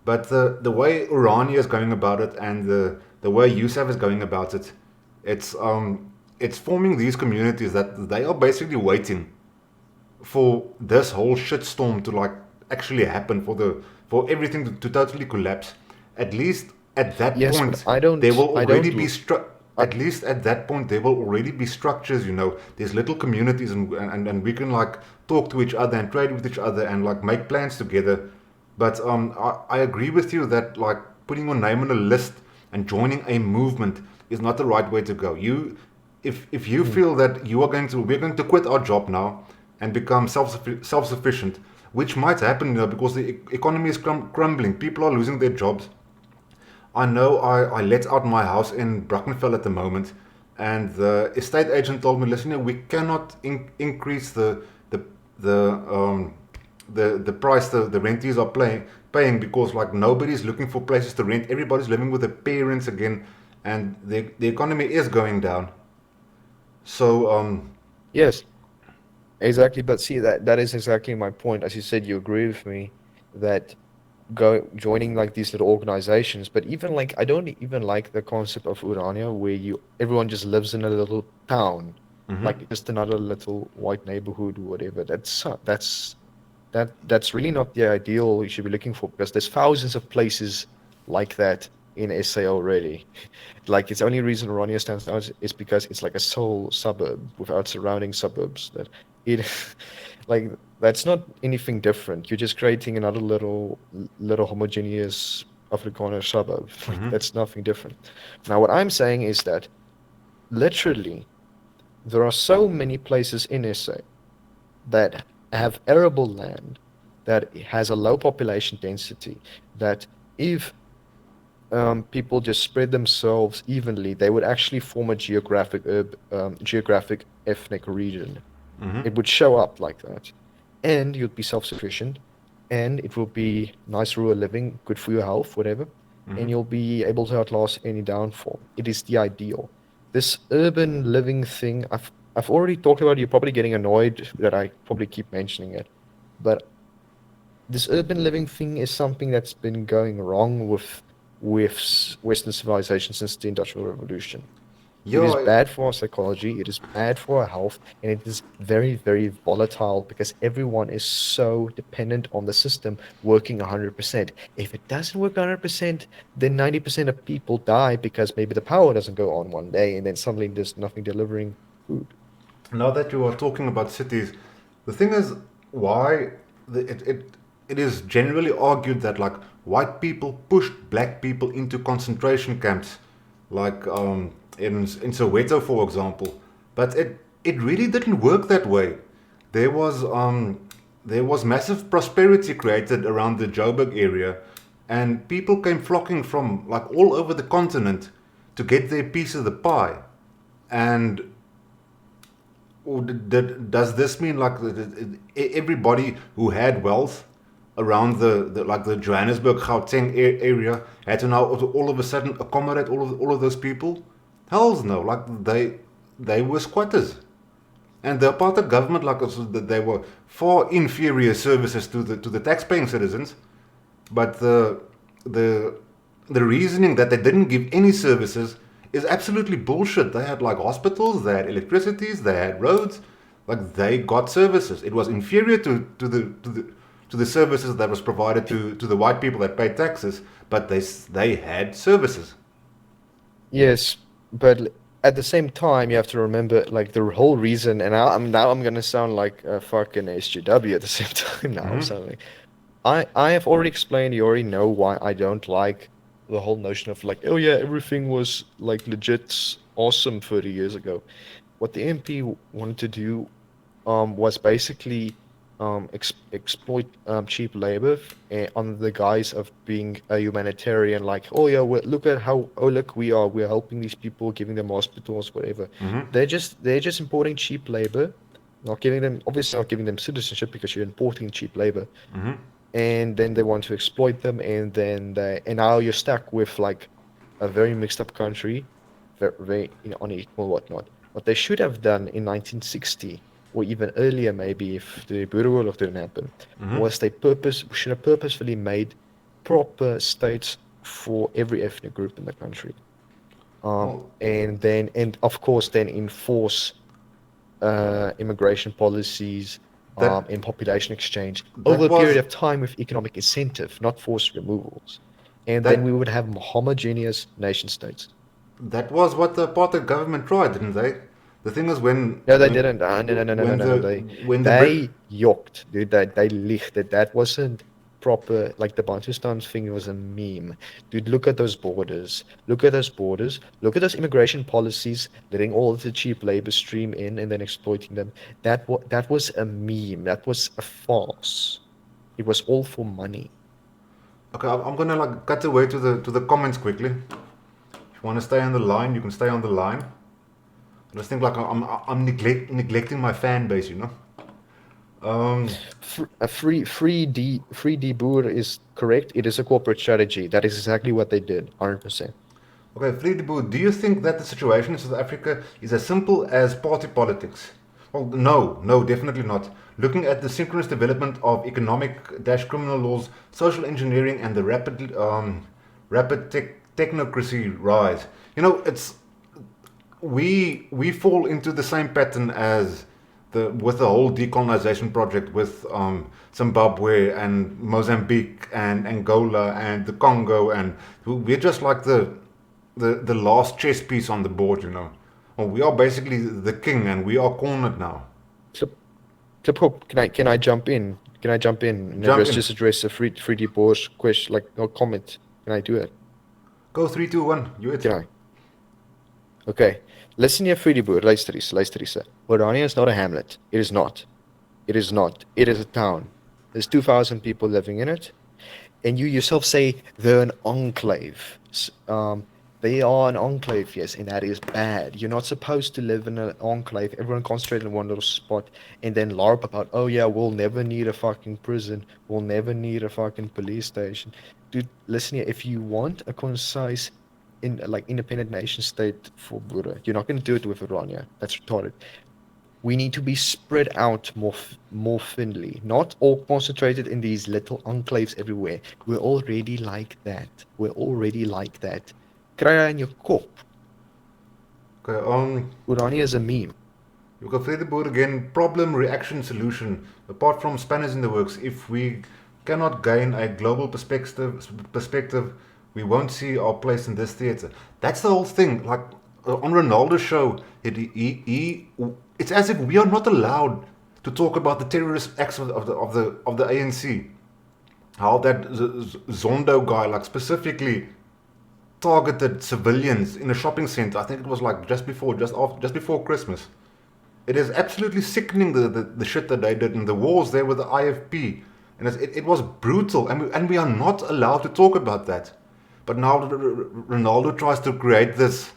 But the way Urania is going about it, and the way Yusuf is going about it, it's forming these communities that they are basically waiting for this whole shitstorm to like actually happen, for everything to totally collapse. At least at that Yes, but point there will I already don't, be I, at least at that point there will already be structures, you know. There's little communities, and we can like talk to each other and trade with each other and like make plans together. But I agree with you that like putting your name on a list and joining a movement is not the right way to go. If you mhm. feel that we're going to quit our job now and become self sufficient, which might happen, you know, because the economy is crumbling. People are losing their jobs. I know I let out my house in Brackenfell at the moment, and the estate agent told me, listen, we cannot increase the the um, the price the rentees are paying because like nobody's looking for places to rent. Everybody's living with their parents again, and the economy is going down. So Yes, exactly. But see, that is exactly my point. As you said, you agree with me that go joining like these little organizations, but even like I don't even like the concept of Urania where you everyone just lives in a little town, like just another little white neighborhood or whatever. That's really not the ideal you should be looking for because there's thousands of places like that in SA already. Like its only reason Orania stands out is because it's like a sole suburb without surrounding suburbs. That it like that's not anything different. You're just creating another little homogeneous Afrikaner suburb. Like that's nothing different. Now what I'm saying is that literally there are so many places in SA that have arable land that has a low population density that if people just spread themselves evenly, they would actually form a geographic ethnic region. It would show up like that, and you'd be self-sufficient, and it will be nice rural living, good for your health, whatever, and you'll be able to outlast any downfall. It is the ideal. This urban living thing, I've already talked about. You're probably getting annoyed that I probably keep mentioning it, but this urban living thing is something that's been going wrong with Western civilization since the Industrial Revolution. It is yeah, bad for our psychology, it is bad for our health, and it is very, very volatile because everyone is so dependent on the system working 100%. If it doesn't work 100%, then 90% of people die because maybe the power doesn't go on one day and then suddenly there's nothing delivering food. now that you are talking about cities, the thing is why it is generally argued that like white people pushed black people into concentration camps, like in Soweto, for example. But it really didn't work that way. There was um, there was massive prosperity created around the Joburg area, and people came flocking from like all over the continent to get their piece of the pie. And does this mean like everybody who had wealth around the like the Johannesburg Gauteng area had to now all of a sudden accommodate all of those people? Hells no! Like they were squatters, and the apartheid government like they were far inferior services to the tax-paying citizens. But the the reasoning that they didn't give any services is absolutely bullshit. They had like hospitals, they had electricities, they had roads, Like they got services. It was inferior to the services that was provided to the white people that paid taxes, but they had services. Yes, but at the same time, you have to remember like the whole reason. And now I'm gonna sound like a fucking SJW at the same time. Now I'm Hmm. sounding. I have already explained. You already know why I don't like the whole notion of like, oh yeah, everything was like legit awesome 30 years ago. What the MP wanted to do was basically exploit cheap labor under the guise of being a humanitarian. Like, oh yeah, look at how oh look we're helping these people, giving them hospitals, whatever. Hmm. They're just importing cheap labor, not giving them obviously not giving them citizenship because you're importing cheap labor, Hmm. and then they want to exploit them, and now you're stuck with like a very mixed up country, very unequal, whatnot. What they should have done in 1960, or even earlier, maybe if the Boereoorlog didn't happen, Hmm. was they should have purposefully made proper states for every ethnic group in the country, Well, and of course then enforce immigration policies, that and population exchange over that a period was of time with economic incentive, not forced removals. And then we that would have homogeneous nation states. that was what the apartheid government tried, didn't they? The thing is No, they didn't. No, no, no, no, no, when no, no. the Brit They yoked, dude. They lichted. That wasn't proper. Like the Bantustans thing was a meme, dude. Look at those borders. Look at those borders. Look at those immigration policies, letting all of the cheap labor stream in and then exploiting them. That was a meme. That was a farce. It was all for money. Okay, I'm gonna like cut away to the comments quickly. If you want to stay on the line, you can stay on the line. I just think like neglecting my fan base, you know. Um, A free D Boer is correct. It is a corporate strategy. That is exactly what they did. 100%. okay, Friedeboer, do you think that the situation in South Africa is as simple as party politics? Well, no, definitely not. Looking at the synchronous development of economic dash criminal laws, social engineering, and the rapid technocracy rise, you know, it's we fall into the same pattern as the with the whole decolonization project with Zimbabwe and Mozambique and Angola and the Congo, and we're just like the last chess piece on the board, you know. Well, we are basically the king, and we are cornered now. Clip, Clipkop, can I jump in? Can I jump in and Jump in. just address the free D Boer's question, like no comment? Can I do it? Go 3, 2, 1. You it. Can I? Okay. Listen here, free D Boer. Luister eens. Orania is not a hamlet. It is not. It is not. It is a town. There's 2,000 people living in it. And you yourself say they're an enclave. They are an enclave, yes, and that is bad. You're not supposed to live in an enclave, everyone concentrated in one little spot, and then LARP about, oh yeah, we'll never need a fucking prison, we'll never need a fucking police station. Dude, listen here, if you want a concise, independent nation state for Buddha, you're not going to do it with Irania. That's retarded. We need to be spread out more thinly, not all concentrated in these little enclaves everywhere. We're already like that. We're already like that. Kry in your kop. Okay. Urania is a meme. You can play the board again. Problem, reaction, solution. Apart from spanners in the works, if we cannot gain a global perspective, we won't see our place in this theater. That's the whole thing. Like on Ronaldo's show, it's as if we are not allowed to talk about the terrorist acts of the ANC. How that Zondo guy, like specifically targeted civilians in a shopping center. I think it was like just before Christmas. It is absolutely sickening the shit that they did in the wars there with the IFP, and it was brutal, and we are not allowed to talk about that. But now Ronaldo tries to create this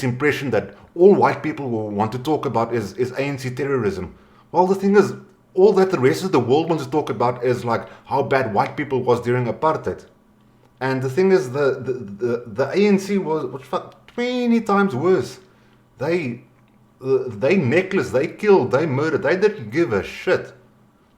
impression that all white people will want to talk about is ANC terrorism. Well, the thing is, all that the rest of the world wants to talk about is like how bad white people was during apartheid. And the thing is, the ANC was 20 times worse. They necklaced, they killed, they murdered. They didn't give a shit.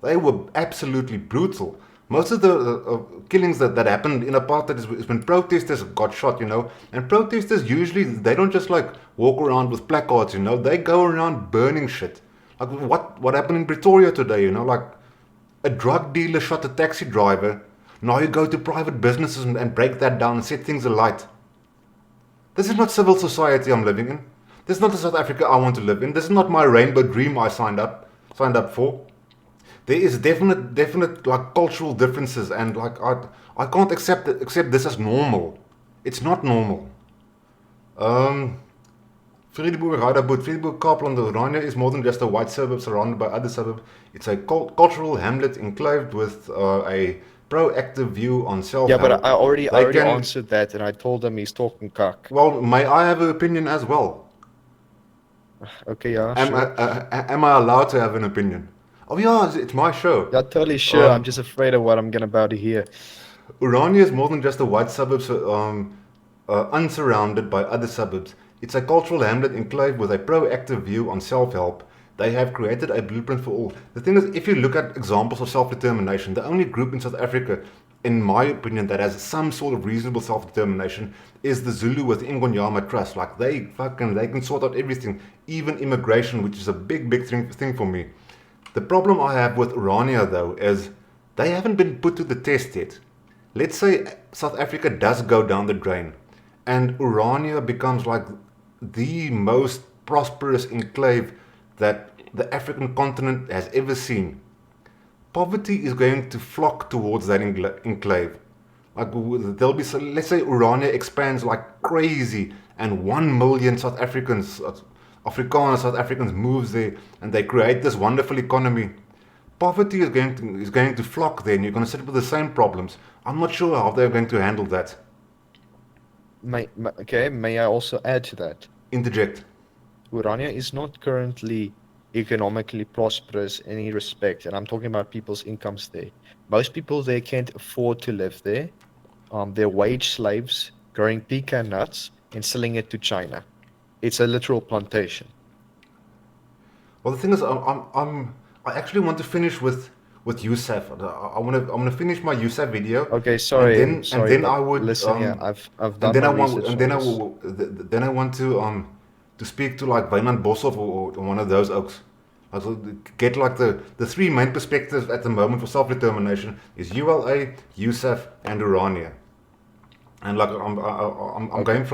They were absolutely brutal. Most of the killings that happened in apartheid is when protesters got shot, you know. And protesters usually, they don't just like walk around with placards, you know. They go around burning shit. Like what happened in Pretoria today? You know, like a drug dealer shot a taxi driver. Now you go to private businesses and break that down and set things alight. This is not civil society I'm living in. This is not the South Africa I want to live in. This is not my rainbow dream I signed up for. There is definite like cultural differences, and like I can't accept this as normal. It's not normal. Vredeboer, Radaboot, Vredeboer, Kaapland, Oranje is more than just a white suburb surrounded by other suburbs. It's a cultural hamlet enclaved with a proactive view on Yeah, but self-help. I already They can, answered that, and I told him he's talking cock. well, may I have an opinion as well? Okay, yeah, Am I, sure. am I allowed to have an opinion? Oh yeah, it's my show. Yeah, totally sure. I'm Um, just afraid of what I'm gonna about to hear. Oranje is more than just a white suburb unsurrounded by other suburbs. It's a cultural hamlet enclave with a proactive view on self-help. They have created a blueprint for all. The thing is, if you look at examples of self-determination, the only group in South Africa, in my opinion, that has some sort of reasonable self-determination is the Zulu with the Ingonyama Trust. Like they can sort out everything, even immigration, which is a big thing for me. The problem I have with Orania though is they haven't been put to the test yet. Let's say South Africa does go down the drain and Orania becomes like the most prosperous enclave that the African continent has ever seen. Poverty is going to flock towards that enclave. Like there'll be, let's say Orania expands like crazy and 1 million Afrikaners, South Africans moves there and they create this wonderful economy. Poverty is going to flock there, and you're going to sit with the same problems. I'm not sure how they're going to handle that. Okay, may I also add to that? Interject. Urania is not currently economically prosperous in any respect, and I'm talking about people's incomes there. Most people there can't afford to live there. They're wage slaves, growing pecan nuts and selling it to China. It's a literal plantation. Well, the thing is, I actually want to finish with Yusuf. I'm gonna finish my Yusuf video, Okay, and sorry, then and sorry, then but I would listen here, I've and done then my I want research and on then I this. will then I want to speak to like Vanaand Boshoff or one of those oaks. I will get like the three main perspectives at the moment for self-determination is ULA, Yusuf, and Urania. And like I'm Okay. going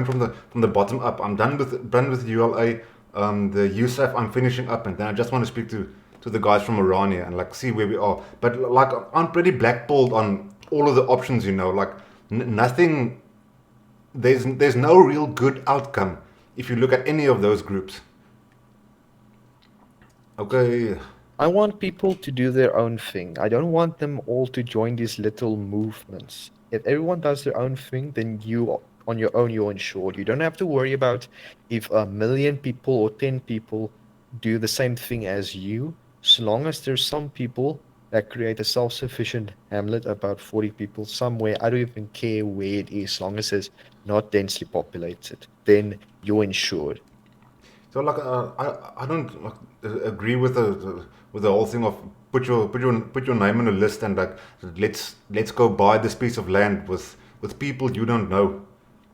from the bottom up. I'm done with ULA. The USAF I'm finishing up, and then I just want to speak to the guys from Orania and like see where we are. But like I'm pretty blackballed on all of the options, you know. Like nothing. There's no real good outcome if you look at any of those groups. Okay. I want people to do their own thing. I don't want them all to join these little movements. If everyone does their own thing, then on your own, you're insured. You don't have to worry about if 1 million people or 10 people do the same thing as you. So long as there's some people that create a self-sufficient hamlet, about 40 people somewhere, I don't even care where it is, as long as it's not densely populated, then you're insured. So like I don't like, agree with the whole thing of put your name on a list and like let's go buy this piece of land with people you don't know.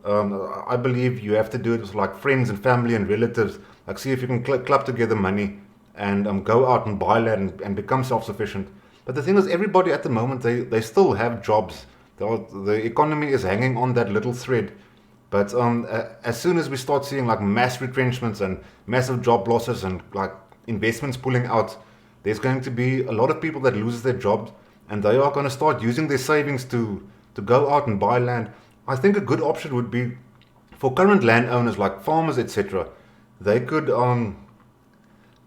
I believe you have to do it with like friends and family and relatives. Like see if you can club together money and go out and buy land and become self-sufficient. But the thing is, everybody at the moment they still have jobs. The economy is hanging on that little thread. But as soon as we start seeing like mass retrenchments and massive job losses and like investments pulling out, there's going to be a lot of people that lose their jobs, and they are going to start using their savings to go out and buy land. I think a good option would be for current landowners like farmers, etc. They could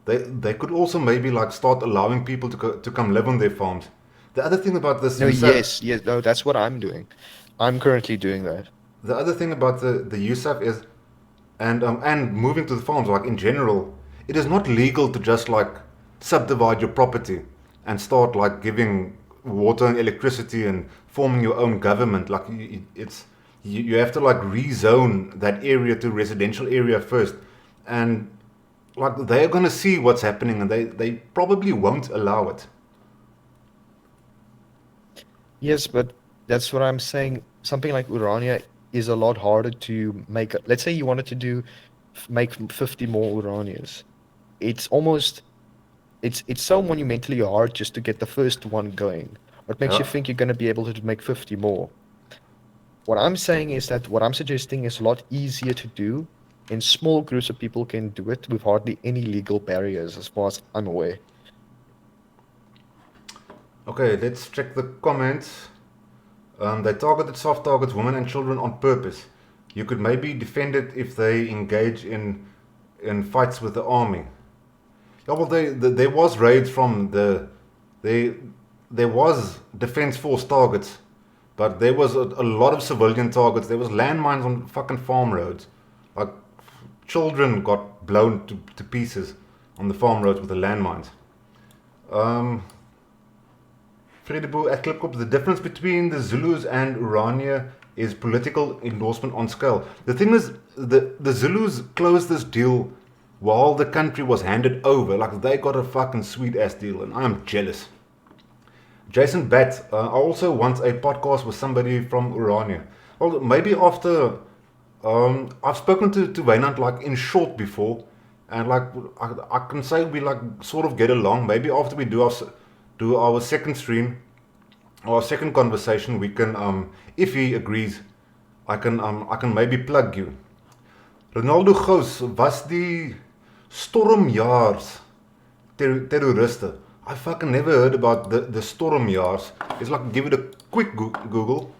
they could also maybe like start allowing people to come live on their farms. The other thing about this, No, USAF, yes, no, that's what I'm doing. I'm currently doing that. the other thing about the USAF is and moving to the farms, like in general, it is not legal to just like subdivide your property and start like giving water and electricity and forming your own government. Like you have to like rezone that area to residential area first, and like they're gonna see what's happening, and they probably won't allow it. Yes, but that's what I'm saying. Something like Urania is a lot harder to make. Let's say you wanted to make 50 more Uranias. It's almost it's so monumentally hard just to get the first one going. What makes you Yeah. think you're going to be able to make 50 more? What I'm saying is that what I'm suggesting is a lot easier to do, and small groups of people can do it with hardly any legal barriers, as far as I'm aware. Okay, let's check the comments. They targeted soft targets, women and children on purpose. You could maybe defend it if they engage in fights with the army. Yeah, well, there was raids from they there was defense force targets, but there was a lot of civilian targets. There was landmines on fucking farm roads, like children got blown to pieces on the farm roads with the landmines. Um, Fredebo at Klipkop, the difference between the Zulus and Urania is political endorsement on scale. The thing is, the Zulus closed this deal while the country was handed over. Like, they got a fucking sweet ass deal, and I'm jealous. Jason Bat, I also want a podcast with somebody from Urania. Well, maybe after. I've spoken to Vanaand like in short before, and like I can say we like sort of get along. Maybe after we do our second stream, our second conversation, we can if he agrees, I can maybe plug you. Ronaldo Gous, was die stormjaars terroriste? I fucking never heard about the stormjaars. It's like give it a quick Google.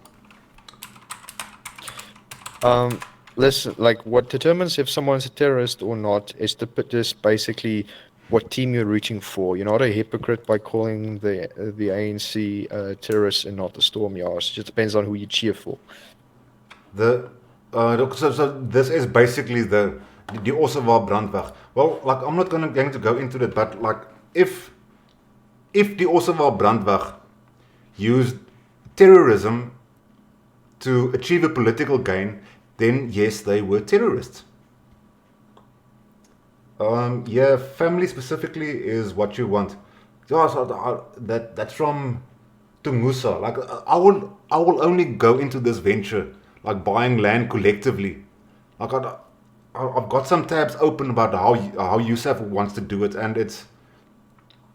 Listen, like what determines if someone's a terrorist or not is just basically what team you're rooting for. You're not a hypocrite by calling the ANC terrorists and not the Stormjars. It just depends on who you cheer for. The so this is basically the Ossewa brandweg. Well, like I'm not going to go into that, but like if the Ossewa brandweg used terrorism to achieve a political gain, then yes, they were terrorists. Yeah, family specifically is what you want. Yeah, so that's from Tungusa. Like I will only go into this venture like buying land collectively. Like I've got some tabs open about how Yusuf wants to do it, and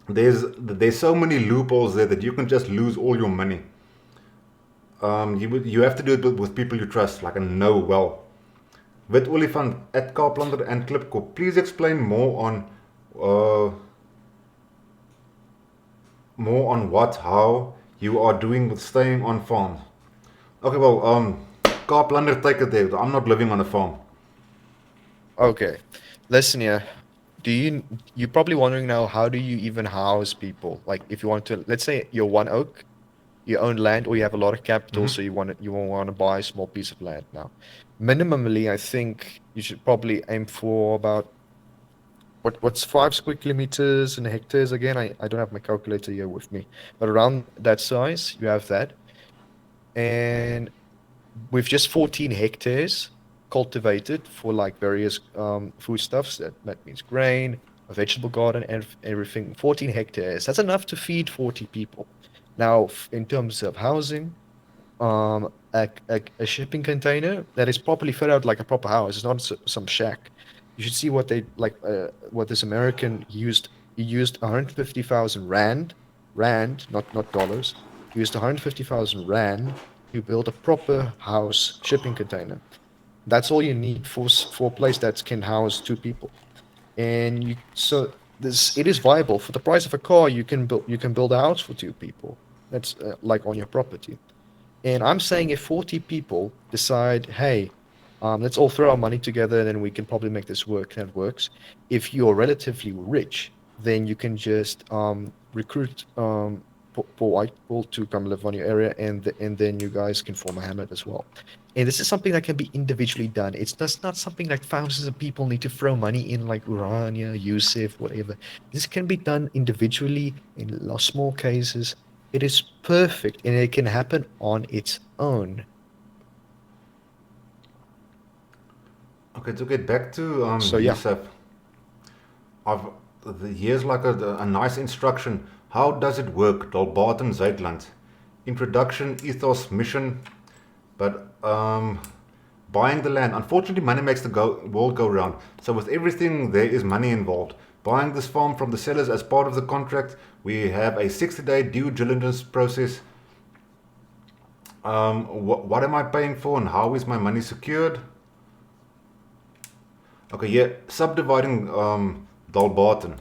there's so many loopholes there that you can just lose all your money. You have to do it with people you trust, like and know well. Wit Olifant at Kaaplander and Klipkop. Please explain uh, more on how you are doing with staying on farms. Okay, well, Kaaplander, take it there. I'm not living on a farm. Okay, listen here. You're probably wondering now, how do you even house people? Like if you want to, let's say you're One Oak, you own land or you have a lot of capital, so you want to buy a small piece of land now. Minimally, I think you should probably aim for about what's 5 square kilometers in hectares again? I don't have my calculator here with me, but around that size, you have that. And with just 14 hectares cultivated for like various foodstuffs, that means grain, a vegetable garden, and everything. 14 hectares. That's enough to feed 40 people. Now, in terms of housing, a shipping container that is properly fit out like a proper house. It's not some shack. You should see what they like. What this American used. He used 150,000 rand, not dollars. He used 150,000 rand to build a proper house shipping container. That's all you need for a place that can house 2 people. And this it is viable for the price of a car. You can build a house for 2 people. That's like on your property. And I'm saying if 40 people decide, hey, let's all throw our money together and then we can probably make this work, and it works. If you're relatively rich, then you can just recruit poor white people to come live on your area, and then you guys can form a hamlet as well. And this is something that can be individually done. It's just not something like thousands of people need to throw money in, like Urania, Yusuf, whatever. This can be done individually in small cases. It is perfect, and it can happen on its own. Okay, to get back to So yeah, Yusuf, I've here's like a nice instruction. How does it work? Dalbaten Zuidland. Introduction, ethos, mission, but buying the land. Unfortunately, money makes the world go round. So with everything, there is money involved. buying this farm from the sellers as part of the contract. We have a 60-day due diligence process. What am I paying for and how is my money secured? Okay, yeah, subdividing Dalbarton.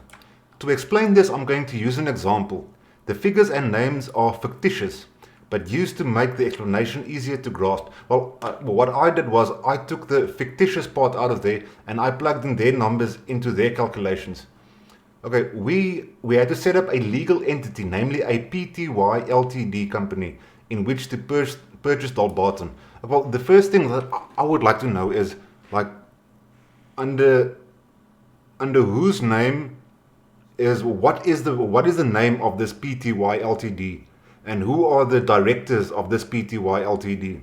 To explain this, I'm going to use an example. The figures and names are fictitious, but used to make the explanation easier to grasp. Well, what I did was I took the fictitious part out of there and I plugged in their numbers into their calculations. Okay, we had to set up a legal entity, namely a PTY Ltd company, in which to purchase Dalbarton. Well, the first thing that I would like to know is, like, under whose name is what is the name of this PTY Ltd, and who are the directors of this PTY Ltd?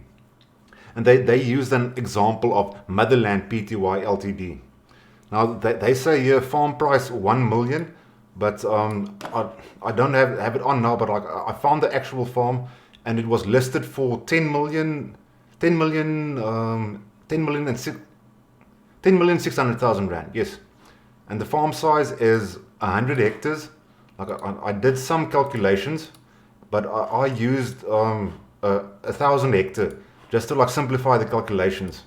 And they use an example of Motherland Pty Ltd. Now they say here farm price 1 million, but I don't have it on now. But like I found the actual farm, and it was listed for 10 million, 10,600,000 rand. Yes, and the farm size is 100 hectares. Like I did some calculations, but I used 1,000 hectare just to like simplify the calculations.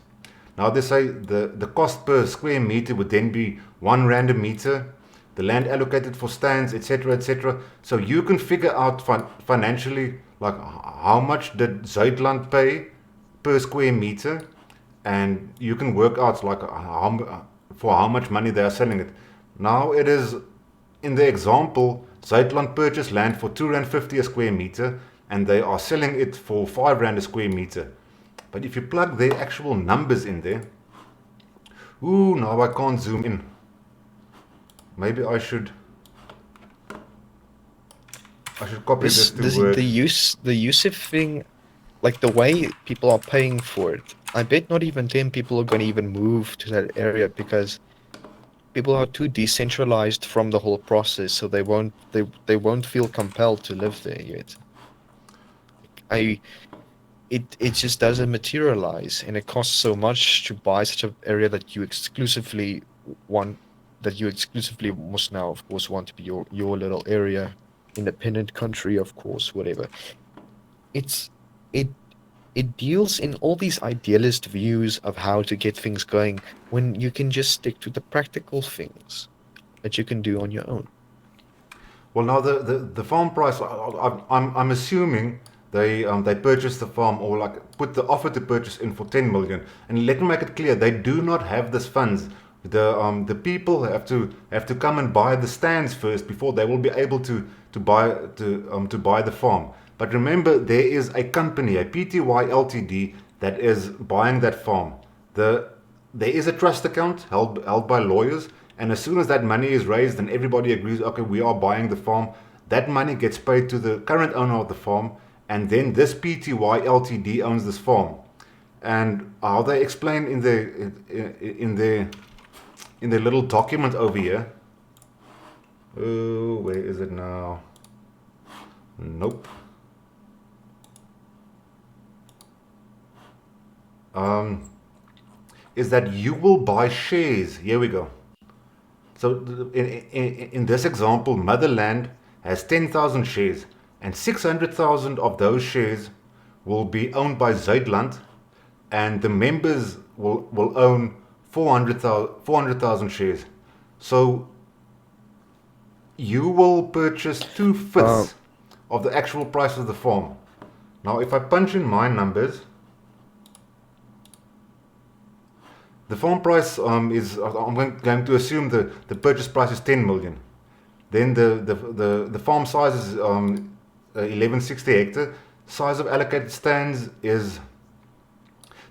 Now they say the cost per square meter would then be 1 rand a meter, the land allocated for stands, etc., etc. So you can figure out financially like how much did Zuidland pay per square meter, and you can work out like for how much money they are selling it. Now it is, in the example, Zuidland purchased land for 2.50 a square meter, and they are selling it for 5 rand a square meter. But if you plug their actual numbers in there, ooh, now I can't zoom in. Maybe I should copy this to Word. The usage thing, like the way people are paying for it, I bet not even 10 people are going to even move to that area because people are too decentralized from the whole process, so they won't feel compelled to live there yet. It just doesn't materialize, and it costs so much to buy such an area that you exclusively must now, of course, want to be your little area, independent country, of course, whatever. It deals in all these idealist views of how to get things going when you can just stick to the practical things that you can do on your own. Well, now the farm price, I'm assuming they purchased the farm, or like put the offer to purchase in for 10 million. And let me make it clear, they do not have this funds. The people have to come and buy the stands first before they will be able to buy the farm. But remember, there is a company, a PTY Ltd, that is buying that farm. There is a trust account held by lawyers, and as soon as that money is raised and everybody agrees, okay, we are buying the farm, that money gets paid to the current owner of the farm, and then this PTY Ltd owns this farm. And how they explain in the little document over here. Oh, where is it now? Nope. Is that you will buy shares. Here we go. So in this example, Motherland has 10,000 shares, and 600,000 of those shares will be owned by Zuidland, and the members will own 400,000 shares. So you will purchase 2/5 of the actual price of the farm. Now, if I punch in my numbers, the farm price is, I'm going to assume the purchase price is 10 million. Then the farm size is 1160 hectare. Size of allocated stands is,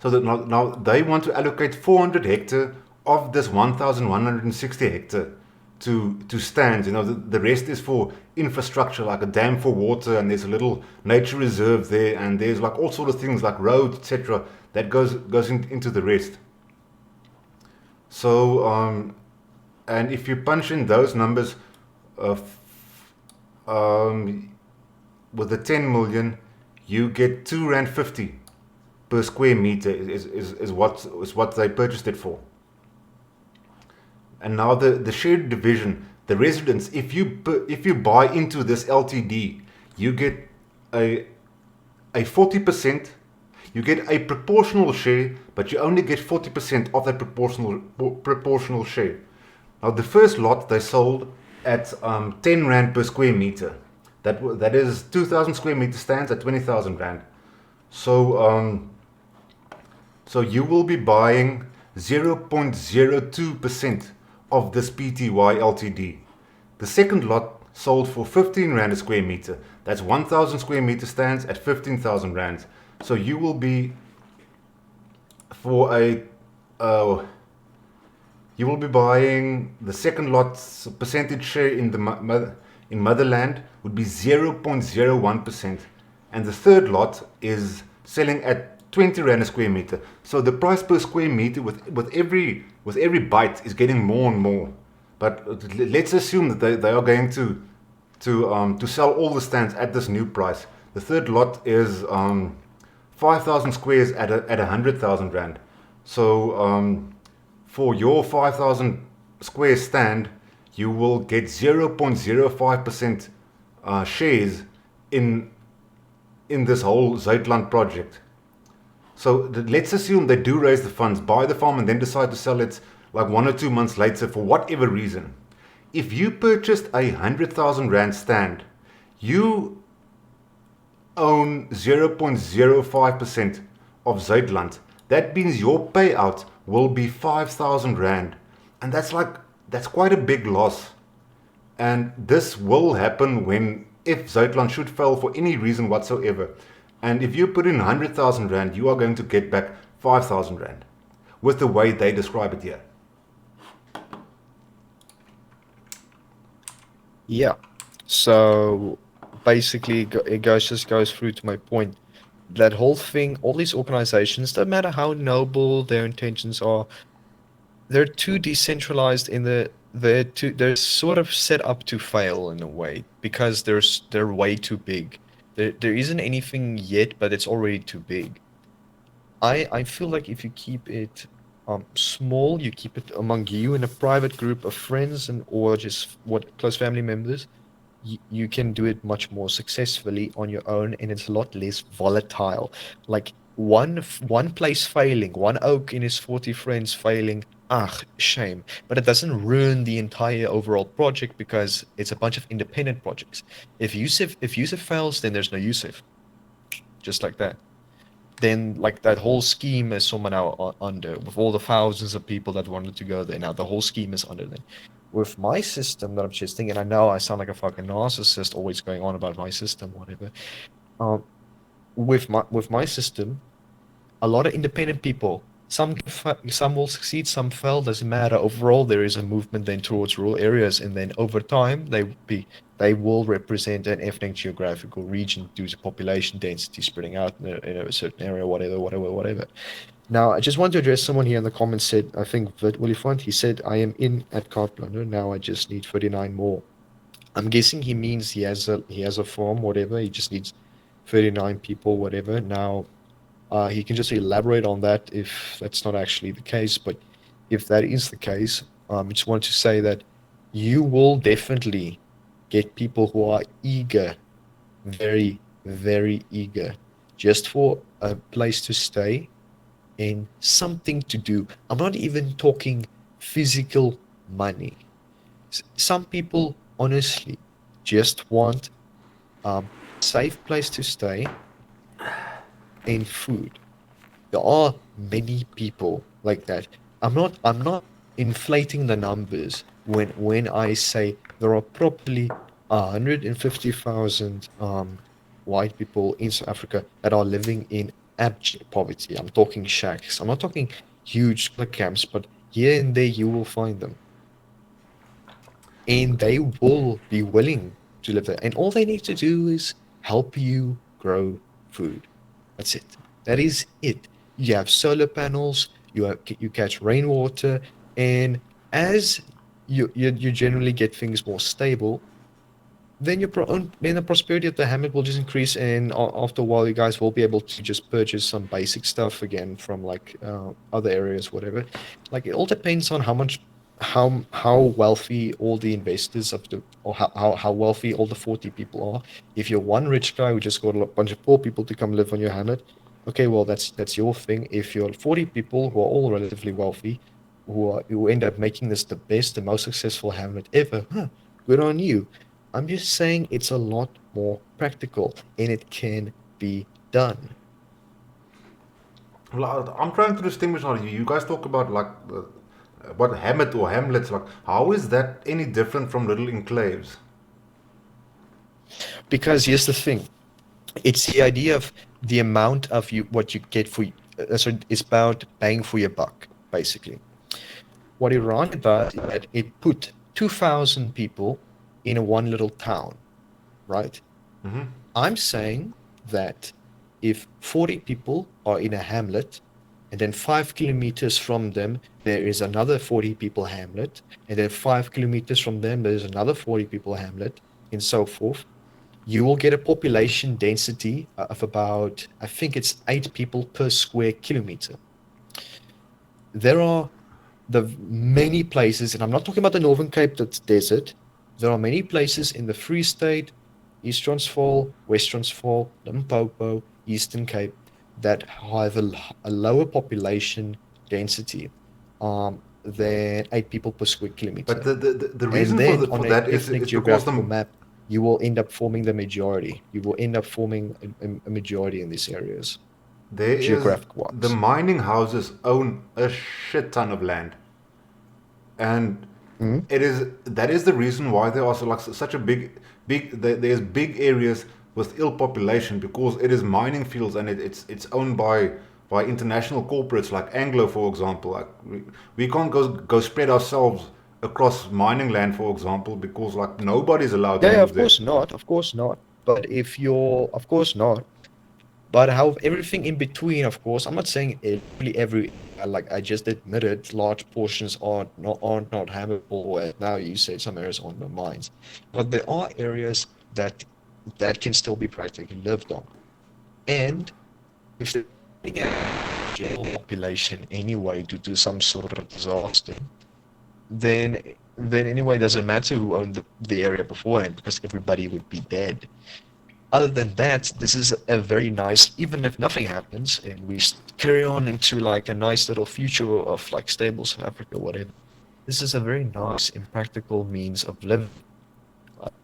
so that now they want to allocate 400 hectare of this 1160 hectare to stands. You know, the rest is for infrastructure, like a dam for water, and there's a little nature reserve there, and there's like all sort of things like roads, etc. that goes into the rest. So, and if you punch in those numbers, with the 10 million, you get 2.50 rand per square meter is what they purchased it for. And now the shared division, The residents, if you buy into this LTD, you get a 40%. You get a proportional share, but you only get 40% of that proportional share. Now, the first lot they sold at 10 rand per square meter. That is 2,000 square meter stands at 20,000 rand. So so you will be buying 0.02% of this PTY LTD. The second lot sold for 15 rand a square meter. That's 1,000 square meter stands at 15,000 rand. So you will be for a you will be buying the second lot's percentage share in the in motherland would be 0.01%, and the third lot is selling at 20 rand a square meter. So the price per square meter with every bite is getting more and more. But let's assume that they are going to sell all the stands at this new price. The third lot is 5,000 squares at 100,000 rand. So for your 5,000 square stand, you will get 0.05% shares in this whole Zuidland project. So let's assume they do raise the funds, buy the farm, and then decide to sell it like 1 or 2 months later for whatever reason. If you purchased a 100,000 rand stand, you own 0.05% of Zuidland. That means your payout will be 5,000 rand, and that's quite a big loss. And this will happen if Zuidland should fail for any reason whatsoever. And if you put in 100,000 rand, you are going to get back 5,000 rand, with the way they describe it here. Yeah. So basically, it just goes through to my point. That whole thing, all these organizations, no matter how noble their intentions are, they're too decentralized they're sort of set up to fail in a way because they're way too big. There isn't anything yet, but it's already too big. I feel like if you keep it small, you keep it among you in a private group of friends or just close family members, you can do it much more successfully on your own, and it's a lot less volatile. Like one place failing, one oak in his 40 friends failing, shame. But it doesn't ruin the entire overall project because it's a bunch of independent projects. If Yusuf fails, then there's no Yusuf. Just like that. Then like that whole scheme is somehow now under with all the thousands of people that wanted to go there. Now the whole scheme is under then. With my system that I'm just thinking, I know I sound like a fucking narcissist, always going on about my system, whatever. With my system, a lot of independent people. Some will succeed, some fail. Doesn't matter. Overall, there is a movement then towards rural areas, and then over time, they will represent an ethnic geographical region due to population density spreading out in a certain area, whatever. Now, I just want to address someone here in the comments said, I think Vit Olifant, he said, I am in at Kaapblander. Now I just need 39 more. I'm guessing he means he has a farm, whatever. He just needs 39 people, whatever. Now, he can just elaborate on that if that's not actually the case. But if that is the case, I just want to say that you will definitely get people who are eager, very, very eager, just for a place to stay and something to do. I'm not even talking physical money. Some people honestly just want a safe place to stay and food. There are many people like that. I'm not inflating the numbers when I say there are probably 150,000 white people in South Africa that are living in abject poverty. I'm talking shacks. I'm not talking huge camps, but here and there you will find them. And they will be willing to live there. And all they need to do is help you grow food. That's it. That is it. You have solar panels, you catch rainwater, and as you generally get things more stable, then then the prosperity of the hamlet will just increase, and after a while, you guys will be able to just purchase some basic stuff again from like other areas, whatever. Like it all depends on how much how wealthy all the investors of the or how wealthy all the 40 people are. If you're one rich guy who just got a bunch of poor people to come live on your hamlet, okay, well that's your thing. If you're 40 people who are all relatively wealthy, who end up making this the best, the most successful hamlet ever, good on you. I'm just saying it's a lot more practical and it can be done. Well, I'm trying to distinguish how you guys talk about like what hamlet or hamlets. Like, how is that any different from little enclaves? Because here's the thing. It's the idea of the amount of you what you get for so it's about bang for your buck, basically. What Iran does is that it put 2,000 people in a one little town, right? Mm-hmm. I'm saying that if 40 people are in a hamlet, and then 5 kilometers from them there is another 40 people hamlet, and then 5 kilometers from them there's another 40 people hamlet, and so forth, you will get a population density of about, I think it's 8 people per square kilometer. There are the many places, and I'm not talking about the Northern Cape that's desert. There are many places in the Free State, East Transvaal, West Transvaal, Limpopo, Eastern Cape that have a lower population density than 8 people per square But kilometer. the And reason then for on an that ethnic is because geographical map, you will end up forming the majority. You will end up forming a majority in these areas, there is geographic the wise. mining houses own a shit ton of land, and Mhm. it is that is the reason why there are so, like such a there's big areas with ill population because it is mining fields and it's owned by international corporates like Anglo, for example. Like we can't go spread ourselves across mining land, for example, because like nobody's allowed to Yeah, move of there. course not. Of course not. But if you're, of course not. But how everything in between, of course, I'm not saying literally like I just admitted, large portions aren't not habitable. And now you said some areas aren't the mines, but there are areas that can still be practically lived on. And if they're running out of general population anyway due to some sort of disaster, then anyway, it doesn't matter who owned the area beforehand because everybody would be dead. Other than that, this is a very nice, even if nothing happens and we carry on into like a nice little future of like stable South Africa, whatever. This is a very nice and practical means of living.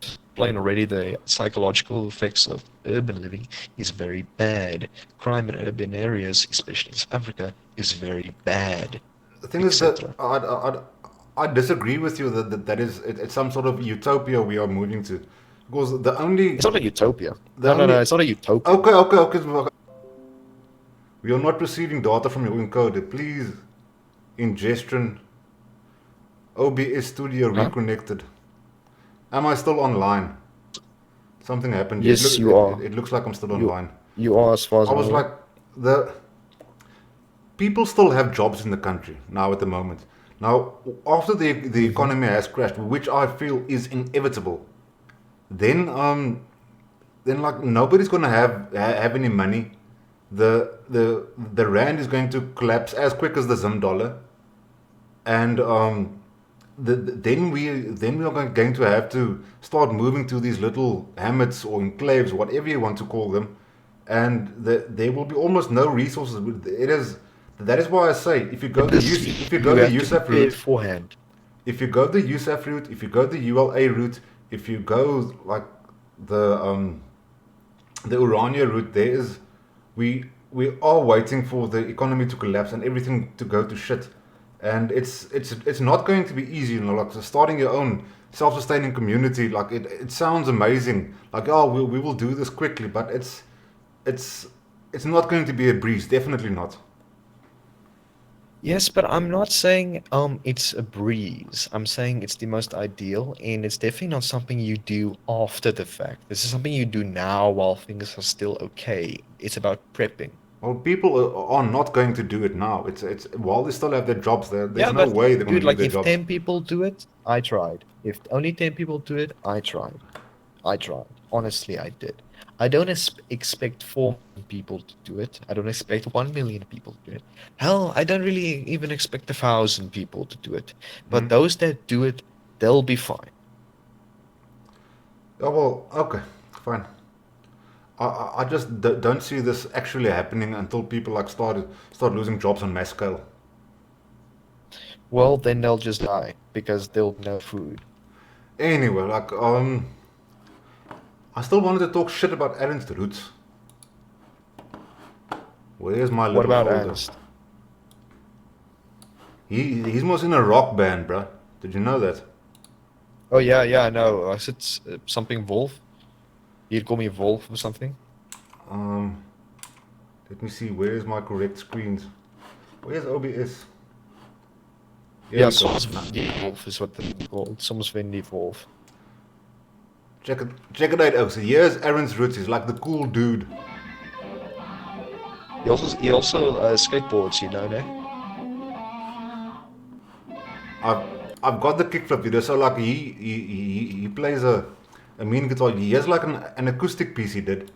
Explained already, the psychological effects of urban living is very bad. Crime in urban areas, especially in South Africa, is very bad, The thing is that etc. I disagree with you that it's some sort of utopia we are moving to, because It's not a utopia. the No, no, no, only it's not a utopia. okay. We are not receiving data from your encoder. Please, ingestion. OBS studio Huh? reconnected. Am I still online? Something happened. Yeah, Yes, you are. it looks like I'm still You online. you are, as far as I I'm was aware. like, the people still have jobs in the country now at the moment. Now, after the Hmm. economy has crashed, which I feel is inevitable, then like nobody's gonna have any money. The rand is going to collapse as quick as the Zim dollar, and then we are going to have to start moving to these little hamlets or enclaves, whatever you want to call them, and there will be almost no resources. It is that is why I say if you go You the have to USAF prepare route, beforehand. if you go the USAF route, if you go the ULA route, if you go like the um the Urania route, there is we are waiting for the economy to collapse and everything to go to shit, and it's not going to be easy. You know, like so starting your own self-sustaining community, like it sounds amazing. Like oh, we will do this quickly, but it's it's not going to be a breeze. Definitely not. Yes, but I'm not saying it's a breeze. I'm saying it's the most ideal, and it's definitely not something you do after the fact. This is something you do now while things are still okay. It's about prepping. Well, people are not going to do it now. It's while they still have their jobs, there's Yeah, no but way they're going dude, to leave like their if jobs. 10 people do it, I tried. If only 10 people do it, I tried. I tried. Honestly, I did. I don't expect 4 million people to do it. I don't expect 1 million people to do it. Hell, I don't really even expect 1,000 people to do it. But those that do it, they'll be fine. Oh, well, okay, fine. I just don't see this actually happening until people like start losing jobs on mass scale. Well, then they'll just die because there'll be no food. Anyway, like I still wanted to talk shit about Ernst Roots. Where's my What little about folder? Ernst? He's most in a rock band, bruh. Did you know that? Oh yeah, I know. I said something Wolf. You'd call me Wolf or something. Let me see. Where's my correct screens? Where's OBS? Here Yeah, we go. soms Wendy Wolf is what they're called. Soms Wendy Wolf. Check it out, Oaks. Here's Ernst Roots. He's like the cool dude. He also skateboards, you know, ne? I've got the kickflip video. So like he plays a mean guitar. He has like an acoustic piece he did.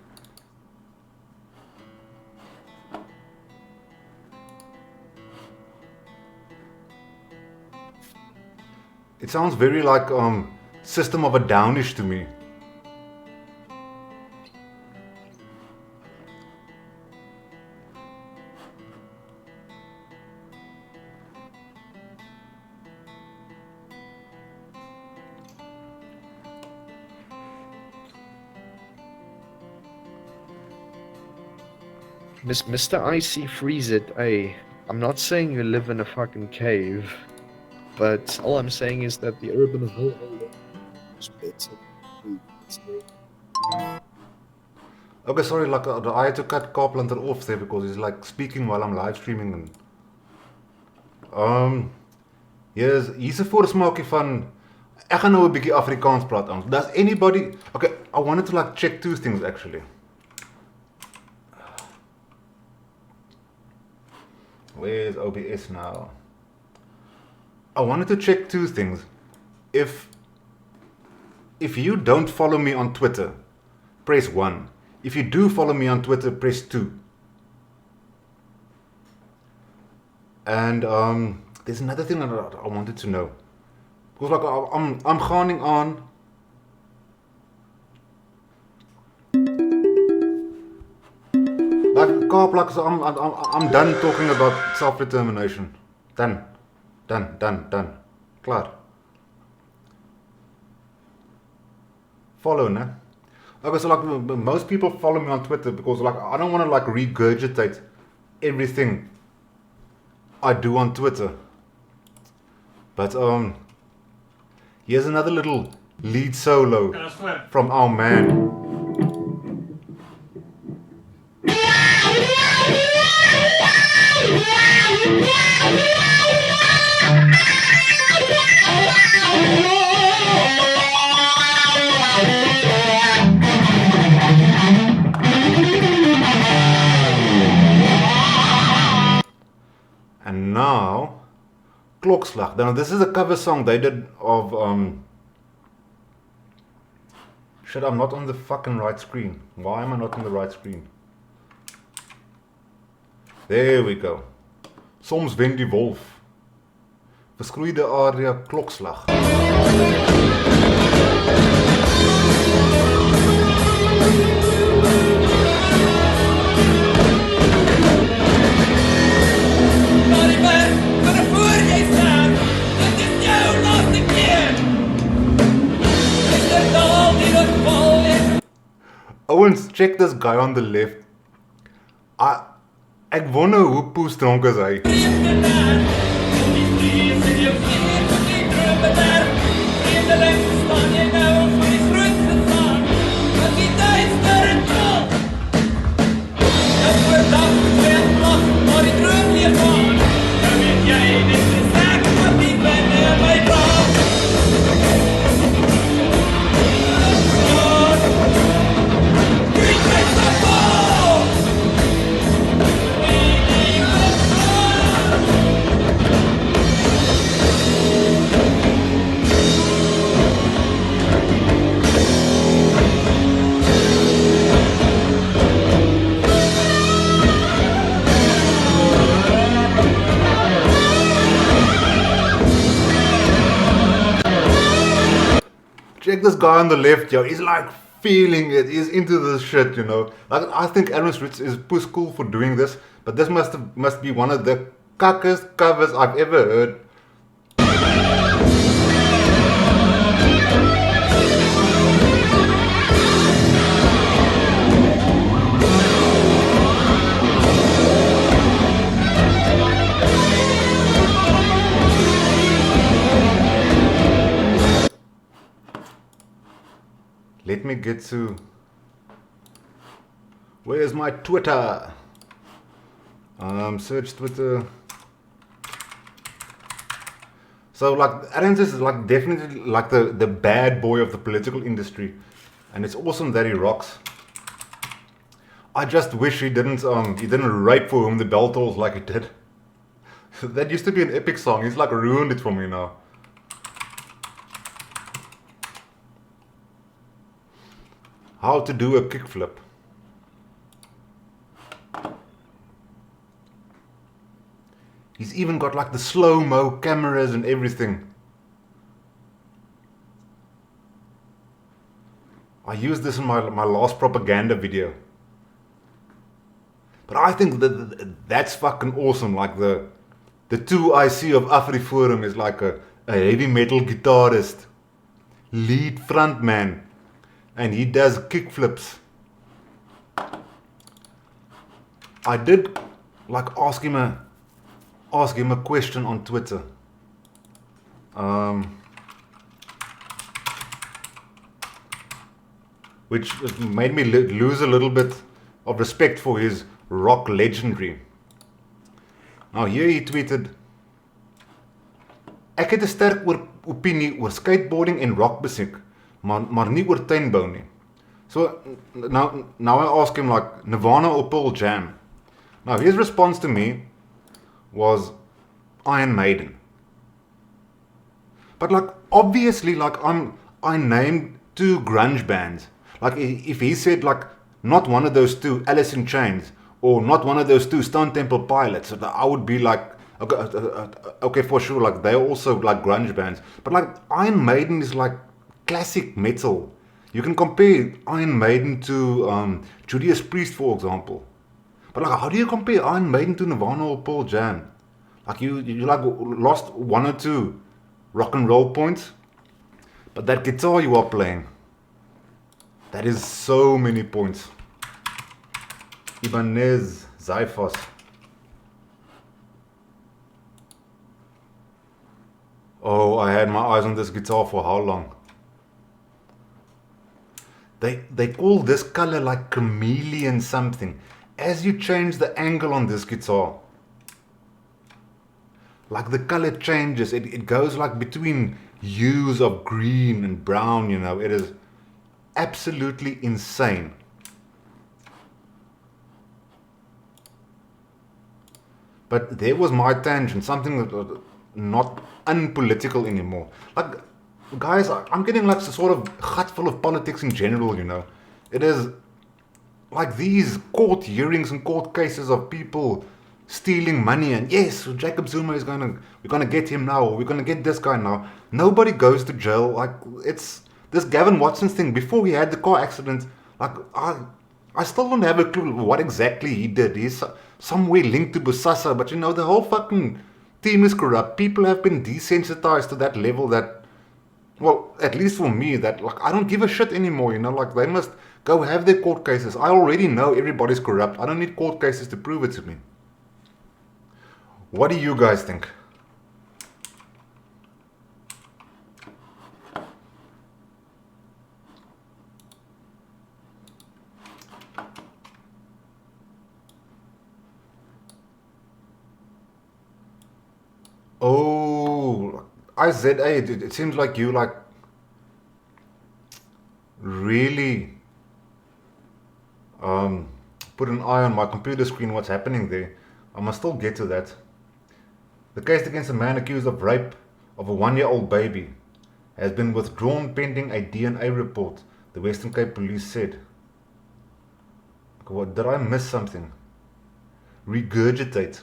It sounds very like System of a Downish to me. Mr. Icy Freeze It, hey, I'm not saying you live in a fucking cave, but all I'm saying is that the urban hole is better. Okay, sorry, like I had to cut Carpenter off there because he's like speaking while I'm live streaming and hier's 'n voorsmaakie van ek gaan nou 'n bietjie Afrikaans praat aan. Does anybody Okay, I wanted to like check two things actually. Where's OBS now? I wanted to check two things. If you don't follow me on Twitter, press 1. If you do follow me on Twitter, press 2. And there's another thing that I wanted to know. Because like I'm gaan on. Like Kaap, like so I'm done talking about self-determination. Done. Klaar. Follow, ne? Okay, so like most people follow me on Twitter because like I don't want to like regurgitate everything I do on Twitter. But here's another little lead solo from our man. And now, Klokslag. Now this is a cover song they did of shit, I'm not on the fucking right screen. Why am I not on the right screen? There we go. Soms wen die wolf. Verskroeide area klokslag. Owens, check this guy on the left. Ek wonder hoe poes dronk is hy. this guy on the left, yo, he's like feeling it. He's into this shit, you know. Like, I think Aaron Switz is puss cool for doing this, but this must be one of the cuckest covers I've ever heard. Let me get to... Where's my Twitter? Search Twitter. So like Aaron is like definitely like the bad boy of the political industry, and it's awesome that he rocks. I just wish he didn't write For Whom the Bell Tolls like he did. That used to be an epic song. He's like ruined it for me now. How to do a kickflip. He's even got like the slow-mo cameras and everything. I used this in my last propaganda video. But I think that's fucking awesome. Like the 2IC of AfriForum is like a heavy metal guitarist, lead frontman, and he does kickflips. I did like ask him a question on Twitter. Which made me lose a little bit of respect for his rock legendary. Now here he tweeted: Ek het 'n sterk opinie oor skateboarding en rockmusiek, maar nie oor tuinbou nie. So now I ask him like Nirvana or Pearl Jam. Now his response to me was Iron Maiden. But like obviously like I named 2 grunge bands. Like if he said like not one of those 2 Alice in Chains or not one of those 2 Stone Temple Pilots, I would be like okay for sure, like they're also like grunge bands. But like Iron Maiden is like classic metal. You can compare Iron Maiden to Judas Priest, for example. But like, how do you compare Iron Maiden to Nirvana or Pearl Jam? Like you like lost 1 or 2 rock and roll points. But that guitar you are playing, that is so many points. Ibanez Zyphos. Oh, I had my eyes on this guitar for how long? They call this color like chameleon something. As you change the angle on this guitar, like the color changes. It goes like between hues of green and brown, you know. It is absolutely insane. But there was my tangent, something that not unpolitical anymore. Like, guys, I'm getting like a sort of gut full of politics in general, you know. It is like these court hearings and court cases of people stealing money, and yes, Jacob Zuma is we're gonna get him now, or we're gonna get this guy now. Nobody goes to jail. Like, it's this Gavin Watson thing. Before he had the car accident, like I still don't have a clue what exactly he did. He's somewhere linked to Bosasa, but you know, the whole fucking team is corrupt. People have been desensitized to that level that, well, at least for me, that like I don't give a shit anymore, you know. Like, they must go have their court cases. I already know everybody's corrupt. I don't need court cases to prove it to me. What do you guys think? Oh, IZA, it seems like you like really put an eye on my computer screen, what's happening there. I must still get to that. The case against a man accused of rape of a 1-year-old baby has been withdrawn pending a DNA report, the Western Cape Police said. What, did I miss something? Regurgitate.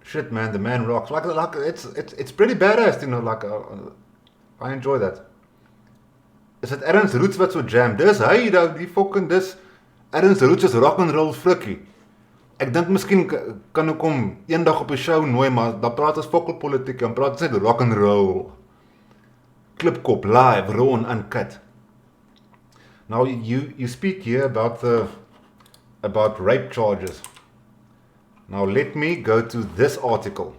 Shit, man, the man rocks. Like it's pretty badass, you know. Like I enjoy that. Is dit Ernst Roots wat so jam? Dis hy, die fucking dis Ernst Roots is rock and roll frikkie. Ek dink miskien kan ek hom eendag op 'n show nooi, maar dan praat ons fokkelpolitiek, dan praat ons net rock and roll. Klipkop live, raw and uncut. Now you speak here about rape charges. Now let me go to this article.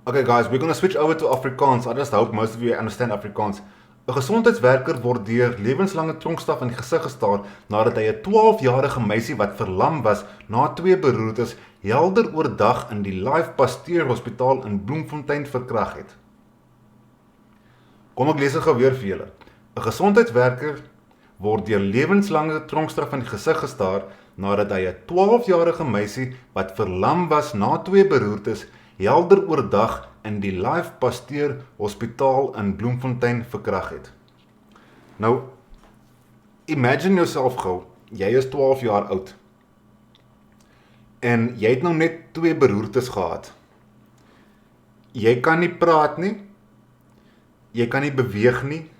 Okay guys, we're going to switch over to Afrikaans. I just hope most of you understand Afrikaans. 'n Gesondheidswerker word deur lewenslange tronkstraf in die gesig gestaar nadat hy 'n 12-jarige meisie wat verlam was na 2 beroertes helder oordag in die Life Pasteur Hospitaal in Bloemfontein verkragt het. Kom ek lees dit gou weer vir julle. 'n Gesondheidswerker word deur lewenslange tronkstraf in die gesig gestaar nadat hy 'n 12-jarige meisie wat verlam was na 2 beroertes helder oordag in die Life Pasteur Hospitaal in Bloemfontein verkragt het. Nou, imagine jouself gou, jy is 12 jaar oud en jy het nou net 2 beroertes gehad. Jy kan nie praat nie, jy kan nie beweeg nie,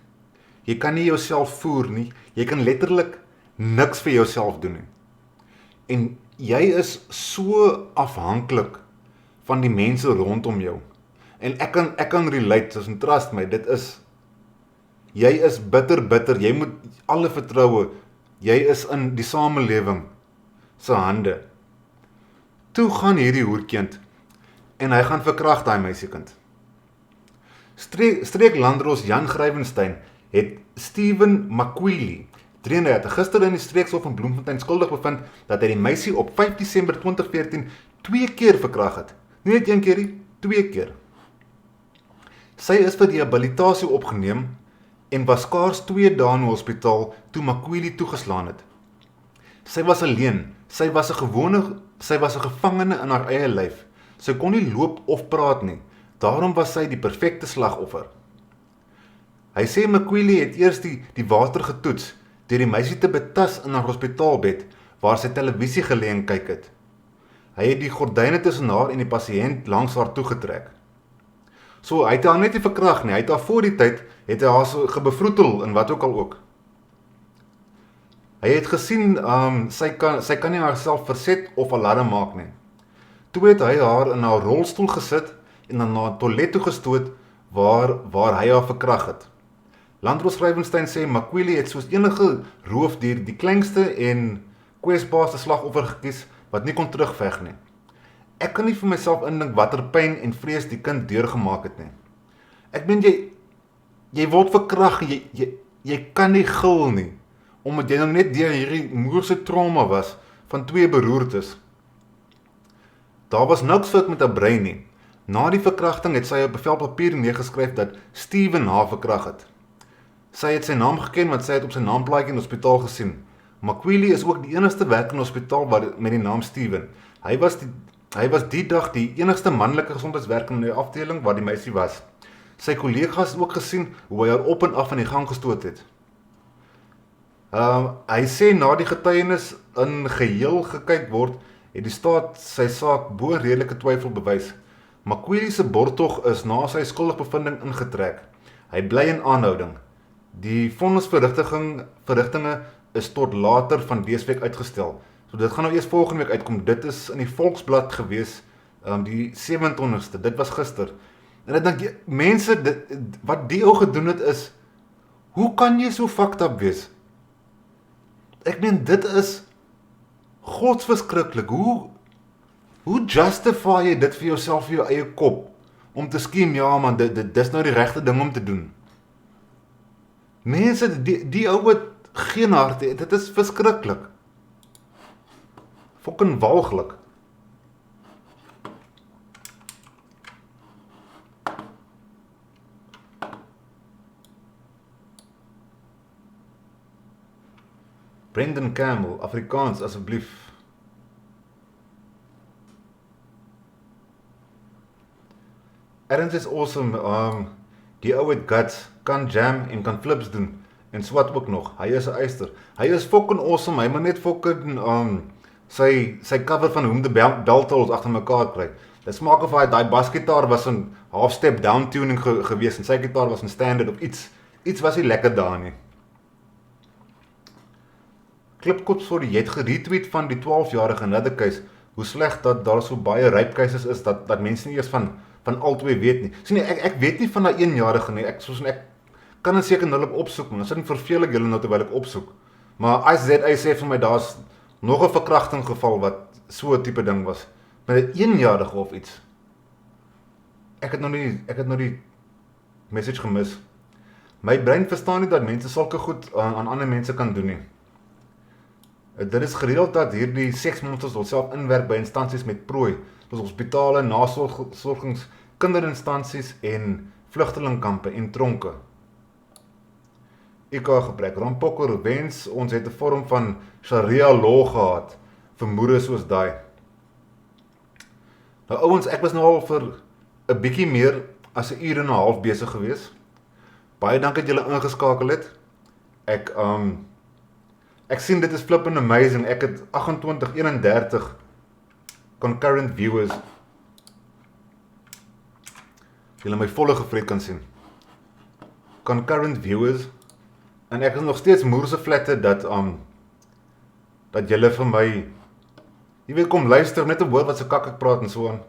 jy kan nie jouself voer nie, jy kan letterlik niks vir jouself doen nie. En jy is so afhanklik van die mense rondom jou. En ek kan relate, soos en trust my, jy is bitter, jy moet alle vertroue, jy is in die samelewing se hande. Toe gaan hierdie hoerkind, en hy gaan verkragt daai meisiekind. Streeklandros Jan Grywenstein het Steven Makwili, 33, gister in die streekshof van Bloemfontein skuldig bevind dat hy die meisie op 5 Desember 2014 2 keer verkragt het. Nie net 1 keer nie, 2 keer. Sy is vir rehabilitasie opgeneem en was skaars 2 dae in die hospitaal toe Makwili toegeslaan het. Sy was alleen, sy was 'n gevangene in haar eie lyf. Sy kon nie loop of praat nie, daarom was sy die perfekte slagoffer. Hy sê Makwili het eers die water getoets, deur die meisie te betas in haar hospitaalbed, waar sy televisie gelê en kyk het. Hy het die gordyne tussen haar en die pasiënt langs haar toegetrek. So, hy het haar net nie verkragt nie, hy het haar voor die tyd, het hy haar so gebevroetel en wat ook al ook. Hy het gesien, sy kan nie haarself verset of alarm maak nie. Toe het hy haar in haar rolstoel gesit en dan na 'n toilet toe gestoot waar hy haar verkragt het. Landros Grywenstein sê Makwili het soos enige roofdier die kleinste en kwesbaarste slagoffer gekies wat nie kon terugveg nie. Ek kan nie vir myself indink watter pyn en vrees die kind deurgemaak het nie. Ek meen jy word verkragt, jy kan nie gil nie, omdat jy nou net deur hierdie moerse trauma was van 2 beroertes. Daar was niks fout met haar brein nie. Na die verkrachting het sy op bevelpapier neergeskryf dat Steven haar verkragt het. Sy het sy naam geken want sy het op sy naamplaatjie in die hospitaal gesien. Makwili is ook die enigste werker in die hospitaal met die naam Steven. Hy was die dag die enigste manlike gesondheidswerker in die afdeling waar die meisie was. Sy kollegas het ook gesien hoe hy haar op en af in die gang gestoot het. Hy sê na die getuienis in geheel gekyk word, het die staat sy saak bo redelike twyfel bewys. Makwili se borgtog is na sy skuldigbevinding ingetrek. Hy bly in aanhouding. Die vonnisverrigtinge is tot later van dese week uitgestel. So dit gaan nou eers volgende week uitkom. Dit is in die Volksblad gewees, die 27ste, dit was gister. En ek dink, mense, wat die ou gedoen het is, hoe kan jy so fucked up wees? Ek meen, dit is godsverskriklik. Hoe justify jy dit vir jouself, vir jou eie kop, om te skiem, ja man, dit is nou die regte ding om te doen. Mense, die ou het geen hart, dit is verskriklik. Fucking walglik. Brendan Campbell, Afrikaans asseblief. Erns is awesome, die ou het guts, kan jam en kan flips doen, en swat ook nog, hy is 'n eister. Hy is fucking awesome, hy moet net fucking sy cover van Whom the Bell Tolls agter mekaar kry. Dit smaak of hy daai basgitaar was 'n half step down tuning gewees en sy gitaar was 'n standard of iets was nie lekker daar nie. Klipkop sorry, jy het geretweet van die 12-jarige in another case, hoe sleg dat daar so baie rape cases is dat mense nie eers van albei weet nie. So nee, ek weet nie van daai 1-jarige nie. Ek kan dit seker nou opsoek, man. As dit verveel ek julle nou terwyl ek opsoek. Maar ICZA sê vir my daar's nog 'n verkrachting geval wat so 'n tipe ding was. Met 'n 1-jarige of iets. Ek het nou die message gemis. My brein verstaan nie dat mense sulke goed aan ander mense kan doen nie. Dit is gereeld dat hierdie seksmonsters hulself inwerk by instansies met prooi, soos hospitale, nasorgings, kinderinstansies en vlugtelingkampe en tronke. IK gebrek, Rampokker wens ons het 'n vorm van Sharia law gehad vir moere soos daai. Nou ouens, ek was nou al vir 'n bietjie meer as 'n uur en 'n half besig gewees. Baie dankie dat julle ingeskakel het. Ek sien dit is flippin' amazing. Ek het 2831 concurrent viewers. Julle my volle gevreet kan sien. Concurrent viewers. En ek is nog steeds moerse flatte dat julle vir my jy weet kom luister net 'n woord wat se kak ek praat en so aan.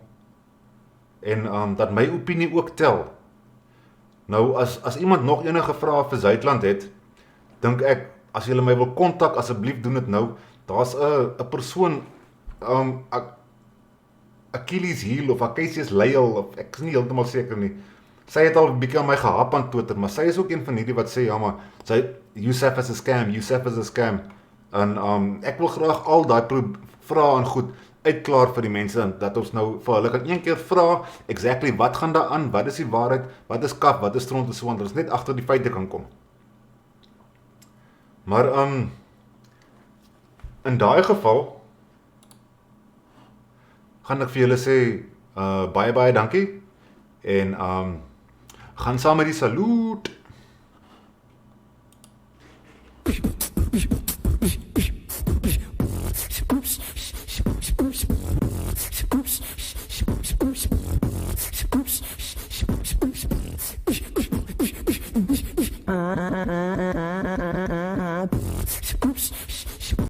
En dat my opinie ook tel. Nou as iemand nog enige vrae vir Zuidland het, dink ek as julle my wil kontak, asseblief doen dit nou. Daar's 'n persoon Achilles heel of Acacius Lyle of ek is nie heeltemal seker nie. Sy het al 'n bietjie aan my gehap aan Twitter, maar sy is ook een van hierdie wat sê ja maar Youssef is 'n scam, Youssef is 'n scam. En ek wil graag al daai vrae en goed uitklaar vir die mense dat ons nou vir hulle kan een keer vra exactly wat gaan daar aan, wat is die waarheid, wat is kaf, wat is stront en so aan, dat ons net agter die feite kan kom. Maar in daai geval gaan ek vir julle sê baie dankie en gaan saam met die saluut.